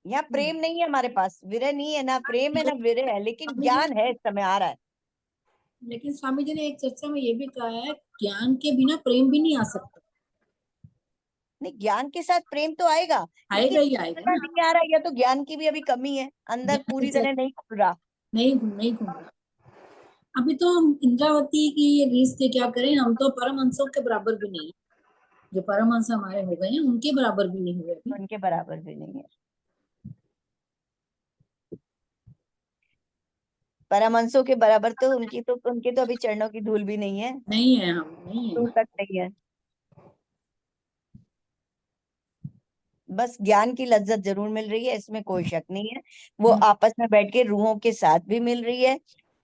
यहाँ प्रेम नहीं है हमारे पास, विरह नहीं है, ना प्रेम है ना विरह है, लेकिन स्वामी जी, ज्ञान है, इस समय आ रहा है। लेकिन स्वामी जी ने एक चर्चा में ये भी कहा है, ज्ञान के बिना प्रेम भी नहीं आ सकता। नहीं, ज्ञान के साथ प्रेम तो आएगा, आएगा लेकिन ही आएगा इतना ना। नहीं आ रहा, या तो ज्ञान की भी अभी कमी है, अंदर ज्ञान पूरी के तरह साथ नहीं खुल रहा। नहीं घूम रहा। अभी तो हम इंद्रावती की रीस के क्या करें, हम तो परमहंसों के बराबर भी नहीं है। जो परमहंस हमारे हो गए हैं उनके बराबर भी नहीं हुए अभी। उनके बराबर भी नहीं है। परमहंसों के बराबर तो उनके तो अभी चरणों की धूल भी नहीं है, नहीं है, हम नहीं है। दूर तक नहीं है। बस ज्ञान की लज्जत जरूर मिल रही है, इसमें कोई शक नहीं है। वो आपस में बैठ के रूहों के साथ भी मिल रही है,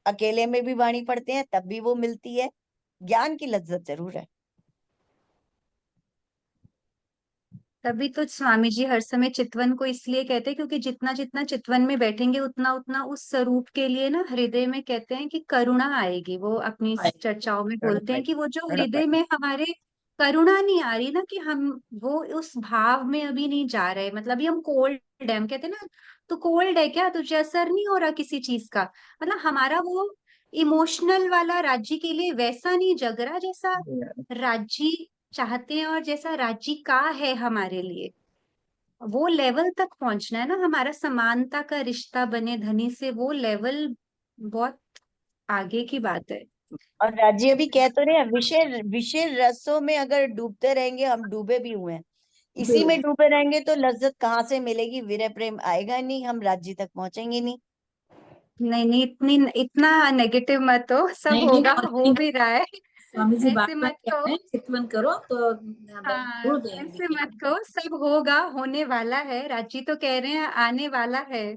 अकेले में भी वाणी पढ़ते हैं तब भी वो मिलती है। ज्ञान की लज्जत जरूर है। तभी तो स्वामी जी हर समय चितवन को इसलिए कहते हैं क्योंकि जितना जितना चितवन में बैठेंगे उतना उतना उस स्वरूप के लिए ना हृदय में कहते हैं कि करुणा आएगी। वो अपनी आएगी। चर्चाओं में तड़प बोलते हैं आई, कि वो जो तड़प हृदय आई। में हमारे करुणा नहीं आ रही ना, कि हम वो उस भाव में अभी नहीं जा रहे, मतलब अभी हम कोल्ड है, हम कहते हैं ना तो कोल्ड है क्या, तुझे असर नहीं हो रहा किसी चीज का, मतलब हमारा वो इमोशनल वाला राज्य के लिए वैसा नहीं जग रहा जैसा राज्य चाहते हैं और जैसा राज्य का है हमारे लिए। वो लेवल तक पहुंचना है ना, हमारा समानता का रिश्ता बने धनी से, वो लेवल बहुत आगे की बात है। और राज्य भी कह तो रहे हैं, विषय विषय रसों में अगर डूबते रहेंगे, हम डूबे भी हुए हैं, इसी में डूबे रहेंगे तो लज्जत कहाँ से मिलेगी, विरह प्रेम आएगा नहीं, हम राज्य तक पहुंचेंगे नहीं। नहीं नहीं, इतना नेगेटिव मत हो, सब नहीं नहीं, होगा, और हो भी रहा है। स्वामी जी बार ऐसे बार मत कह रहे कहो, हैं चितवन करो तो हाँ जरूर ऐसे देंगे। मत कहो, सब होगा, होने वाला है, रांची तो कह रहे हैं आने वाला है।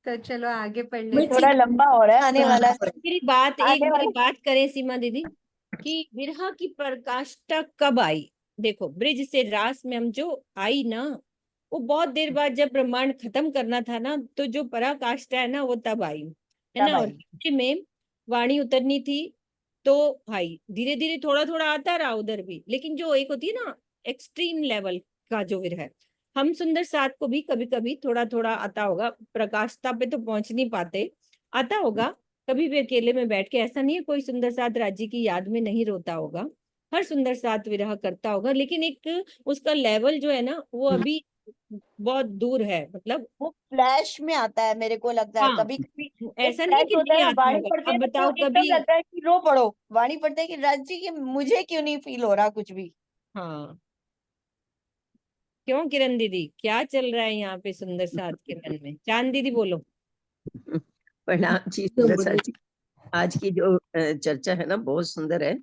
तो चलो आगे पढ़ मैं लेते थोड़ा हैं। लंबा हो रहा है, आने वाला है, एक आने मेरी वाला। बात करें सीमा दीदी, कि विरह की पराकाष्ठा कब आई। देखो ब्रिज से रास में हम जो आई ना, वो बहुत देर बाद जब ब्रह्मांड खत्म करना था ना, तो जो पराकाष्ठा है ना वो तब आई है तब ना। और आई। रात्रि में वाणी उतरनी थी, तो भाई धीरे धीरे थोड़ा थोड़ा आता रहा उधर भी, लेकिन जो एक होती है ना एक्सट्रीम लेवल का जो विरह है, हम सुंदर साथ को भी कभी कभी थोड़ा थोड़ा आता होगा, प्रकाशता पे तो पहुंच नहीं पाते, आता होगा कभी भी अकेले में बैठ के। ऐसा नहीं है कोई सुंदर साथ राज्य की याद में नहीं रोता होगा, हर सुंदर साथ विरह करता होगा, लेकिन एक उसका लेवल जो है ना वो अभी बहुत दूर है, मतलब। वो फ्लैश में आता है, मेरे को लगता है हाँ, कभी कभी एक ऐसा नहीं है फ्लैश कि होता है नहीं ना, आता वाणी होगा। पढ़ते अब हैं ना बताओ तो कभी। एकदम लगता है कि रो पड़ो, वाणी पढ़ते हैं कि राज्य की मुझे क्यों नहीं फील हो रहा कुछ भी। हाँ, क्यों किरण दीदी, क्या चल रहा है यहाँ पे सुंदर साथ के मन में? चांद दीदी बोलो। प्रणाम जी तो सुंदर बोलिए। जी। आज की जो चर्चा है ना बहुत सुंदर है।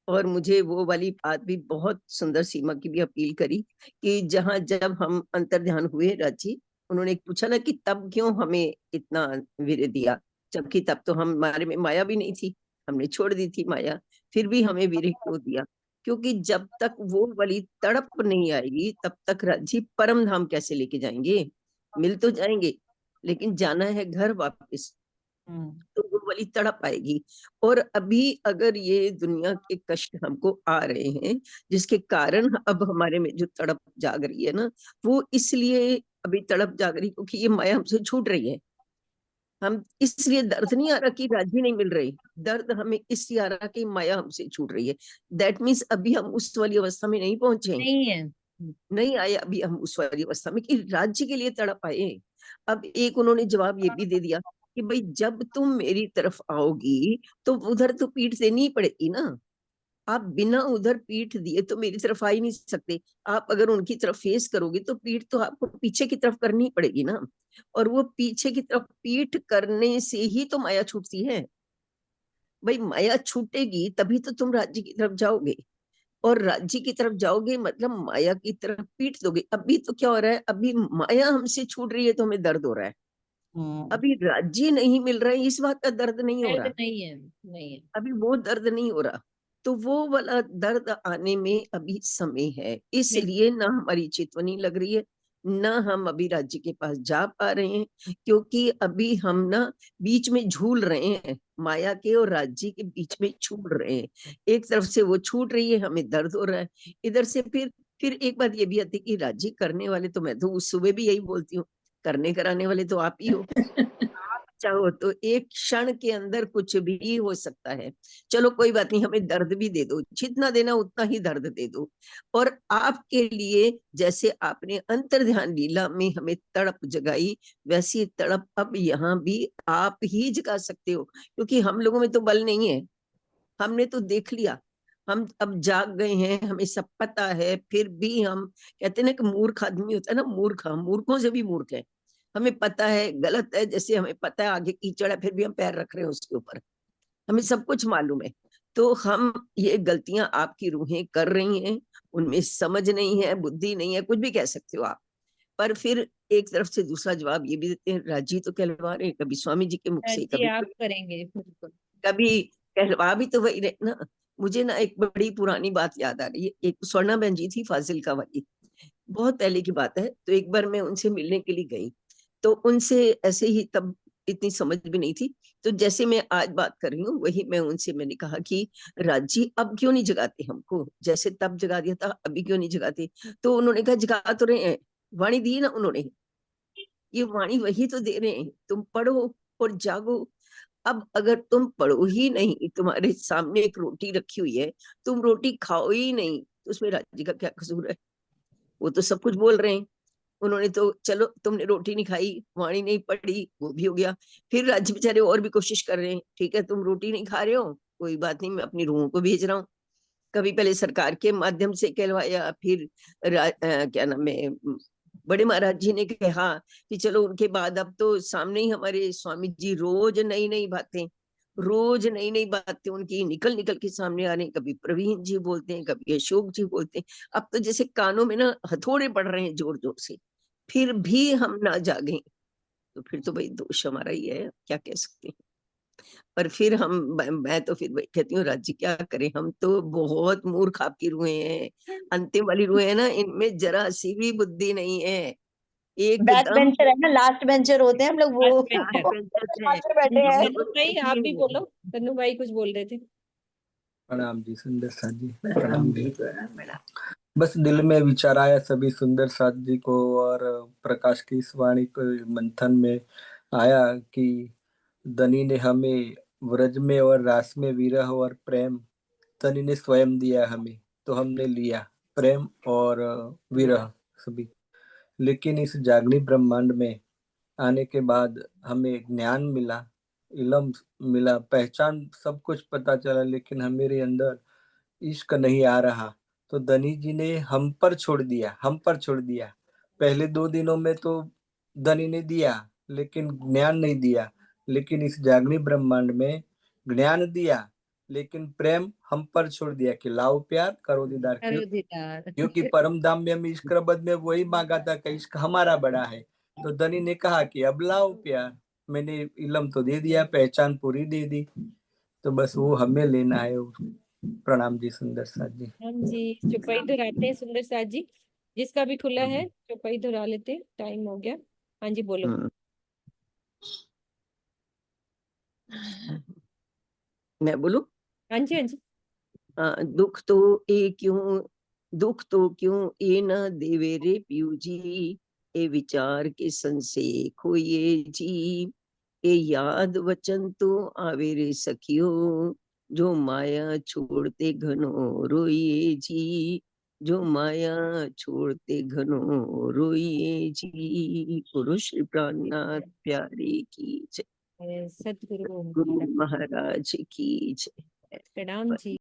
और मुझे वो वाली बात भी बहुत सुंदर, सीमा की भी अपील करी कि जहाँ जब हम अंतर ध्यान हुए रांची, उन्होंने पूछा ना कि तब क्यों हमें इतना वीर्य दिया, जबकि तब तो हमारे में माया भी नहीं थी, हमने छोड़ दी थी माया, फिर भी हमें वीर्य क्यों दिया? क्योंकि जब तक वो वाली तड़प नहीं आएगी तब तक रांची परम धाम कैसे लेके जाएंगे? मिल तो जाएंगे लेकिन जाना है घर वापस, तो वो वाली तड़प आएगी। और अभी अगर ये दुनिया के कष्ट हमको आ रहे हैं, जिसके कारण अब हमारे में जो तड़प जाग रही है ना, वो इसलिए अभी तड़प जाग रही क्योंकि ये माया हमसे छूट रही है। हम इसलिए दर्द नहीं आ रहा कि राजी नहीं मिल रही, दर्द हमें इसलिए आ रहा कि माया हमसे छूट रही है। दैट मीन्स अभी हम उस वाली अवस्था में नहीं पहुंचे, नहीं है। नहीं आए अभी हम उस वाली अवस्था में कि राज्य के लिए तड़प आए। अब एक उन्होंने जवाब ये भी दे दिया कि भाई जब तुम मेरी तरफ आओगी तो उधर तो पीठ देनी पड़ेगी ना, आप बिना उधर पीठ दिए तो मेरी तरफ आ ही नहीं सकते। आप अगर उनकी तरफ फेस करोगे तो पीठ तो आपको पीछे की तरफ करनी पड़ेगी ना, और वो पीछे की तरफ पीठ करने से ही तो माया छूटती है। भाई माया छूटेगी तभी तो तुम राज्य की तरफ जाओगे, और राज्य की तरफ जाओगे मतलब माया की तरफ पीठ दोगे। अभी तो क्या हो रहा है, अभी माया हमसे छूट रही है तो हमें दर्द हो रहा है, अभी राज्य नहीं मिल रहा है इस बात का दर्द नहीं हो दर्द रहा, नहीं है, नहीं है। अभी वो दर्द नहीं हो रहा। तो वो वाला दर्द आने में अभी समय है, बिल्कुल। इसलिए ना हमारी चितवनी लग रही है, न हम अभी राज्य के पास जा पा रहे हैं, क्योंकि अभी हम ना बीच में झूल रहे हैं, माया के और राज्य के बीच में छूट रहे हैं। एक तरफ से वो छूट रही है, हमें दर्द हो रहा है, इधर से फिर एक बात ये भी आती है कि राज्य करने वाले तो मैं तो उस सुबह भी यही बोलती हूँ, करने कराने वाले तो आप ही हो। आप चाहो तो एक क्षण के अंदर कुछ भी हो सकता है। चलो कोई बात नहीं, हमें दर्द भी दे दो, जितना देना उतना ही दर्द दे दो। और आपके लिए जैसे आपने अंतर ध्यान लीला में हमें तड़प जगाई, वैसी तड़प अब यहाँ भी आप ही जगा सकते हो, क्योंकि हम लोगों में तो बल नहीं है। हमने तो देख लिया, हम अब जाग गए हैं, हमें सब पता है, फिर भी हम कहते हैं ना कि मूर्ख आदमी होता है ना, मूर्ख, हम मूर्खों से भी मूर्ख है। हमें पता है गलत है, जैसे हमें पता है आगे कीचड़ है, फिर भी हम पैर रख रहे हैं उसके ऊपर, हमें सब कुछ मालूम है। तो हम ये गलतियां आपकी रूहें कर रही हैं, उनमें समझ नहीं है, बुद्धि नहीं है, कुछ भी कह सकते हो आप। पर फिर एक तरफ से दूसरा जवाब ये भी देते हैं, राजी तो कहलवा रहे हैं, कभी स्वामी जी के मुख से, जी कभी आप करेंगे बिल्कुल। कभी कहलवा भी तो वही रहे ना। मुझे ना एक बड़ी पुरानी बात याद आ रही है, एक स्वर्णा बहन जी थी फाजिलका वाली, बहुत पहले की बात है। तो एक बार मैं उनसे मिलने के लिए गई, तो उनसे ऐसे ही, तब इतनी समझ भी नहीं थी, तो जैसे मैं आज बात कर रही हूँ वही मैं उनसे, मैंने कहा कि राजी अब क्यों नहीं जगाते हमको, जैसे तब जगा दिया था अभी क्यों नहीं जगाते। तो उन्होंने कहा जगा तो रहे हैं, वाणी दी ना उन्होंने, ये वाणी वही तो दे रहे हैं, तुम पढ़ो और जागो। अब अगर तुम पढ़ो ही नहीं, तुम्हारे सामने एक रोटी रखी हुई है, तुम रोटी खाओ ही नहीं, तो उसमें राज्य का क्या कसूर है। वो तो सब कुछ बोल रहे हैं, उन्होंने तो, चलो तुमने रोटी नहीं खाई, वाणी नहीं पढ़ी, वो भी हो गया। फिर राज्य बेचारे और भी कोशिश कर रहे हैं, ठीक है तुम रोटी नहीं खा रहे हो, कोई बात नहीं, मैं अपनी रूहों को भेज रहा हूँ। कभी पहले सरकार के माध्यम से कहलवाया, फिर क्या नाम है, बड़े महाराज जी ने कहा कि चलो उनके बाद अब तो सामने ही हमारे स्वामी जी रोज नई नई बातें, रोज नई नई बातें उनकी निकल निकल के सामने आ रही हैं। कभी प्रवीण जी बोलते हैं, कभी अशोक जी बोलते हैं, अब तो जैसे कानों में ना हथौड़े पड़ रहे हैं जोर जोर से, फिर भी हम ना जागे, तो फिर तो भाई दोष हमारा ही है, क्या कह सकते हैं। पर फिर हम, मैं तो फिर वही कहती हूँ, राज्य क्या करें, हम तो बहुत मूर्ख आपकी रूहें हैं, अंतिम वाली रूहें हैं ना, इनमें जरा सी भी बुद्धि नहीं है, बैक एकदम बेंचर है ना, लास्ट बेंचर होते हैं हम लोग, वो Last bencher लास्ट में बैठे हैं। तन्नु भाई आप भी बोलो, तन्नु भाई कुछ बोल रहे थे। प्रणाम जी सुंदर साथ जी, प्रणाम जी। बस दिल में विचार आया सभी सुंदर साथ जी को, और प्रकाश की इस वाणी को मंथन में आया कि धनी ने हमें व्रज में और रास में विरह और प्रेम धनी ने स्वयं दिया हमें, तो हमने लिया प्रेम और विरह सभी। लेकिन इस जागनी ब्रह्मांड में आने के बाद हमें ज्ञान मिला, इल्म मिला, पहचान, सब कुछ पता चला, लेकिन हमारे अंदर इश्क नहीं आ रहा। तो धनी जी ने हम पर छोड़ दिया, हम पर छोड़ दिया। पहले 2 दिनों में तो धनी ने दिया लेकिन ज्ञान नहीं दिया, लेकिन इस जागनी ब्रह्मांड में ज्ञान दिया लेकिन प्रेम हम पर छोड़ दिया कि लाओ प्यार करो दीदार। करो दीदार। क्योंकि परम धाम में हम इश्क रबद में वही मांगा था कि इश्क हमारा बड़ा है। तो धनी ने कहा कि अब लाओ प्यार, मैंने इल्म तो दे दिया, पहचान पूरी दे दी, तो बस वो हमें लेना है। प्रणाम जी सुंदर साथ जी। हाँ जी, चौपाई दोहराते हैं सुंदर साथ जी, जिसका भी खुला है चौपाई दोहरा लेते हैं, टाइम हो गया। हाँ जी बोलो। मैं बोलूं? हाँ जी हाँ जी। दुख तो ए क्यों, दुख तो क्यों ए न देवे रे पियू जी, ए विचार के संसे खोइए जी, ए याद वचन तो आवे रे सखियो, जो माया छोड़ते घनो रोइए जी, जो माया छोड़ते घनो रोइए जी। पुरुष प्राणनाथ प्यारे की जय, सतगुरु गुरु महाराज की जय। प्रणाम जी।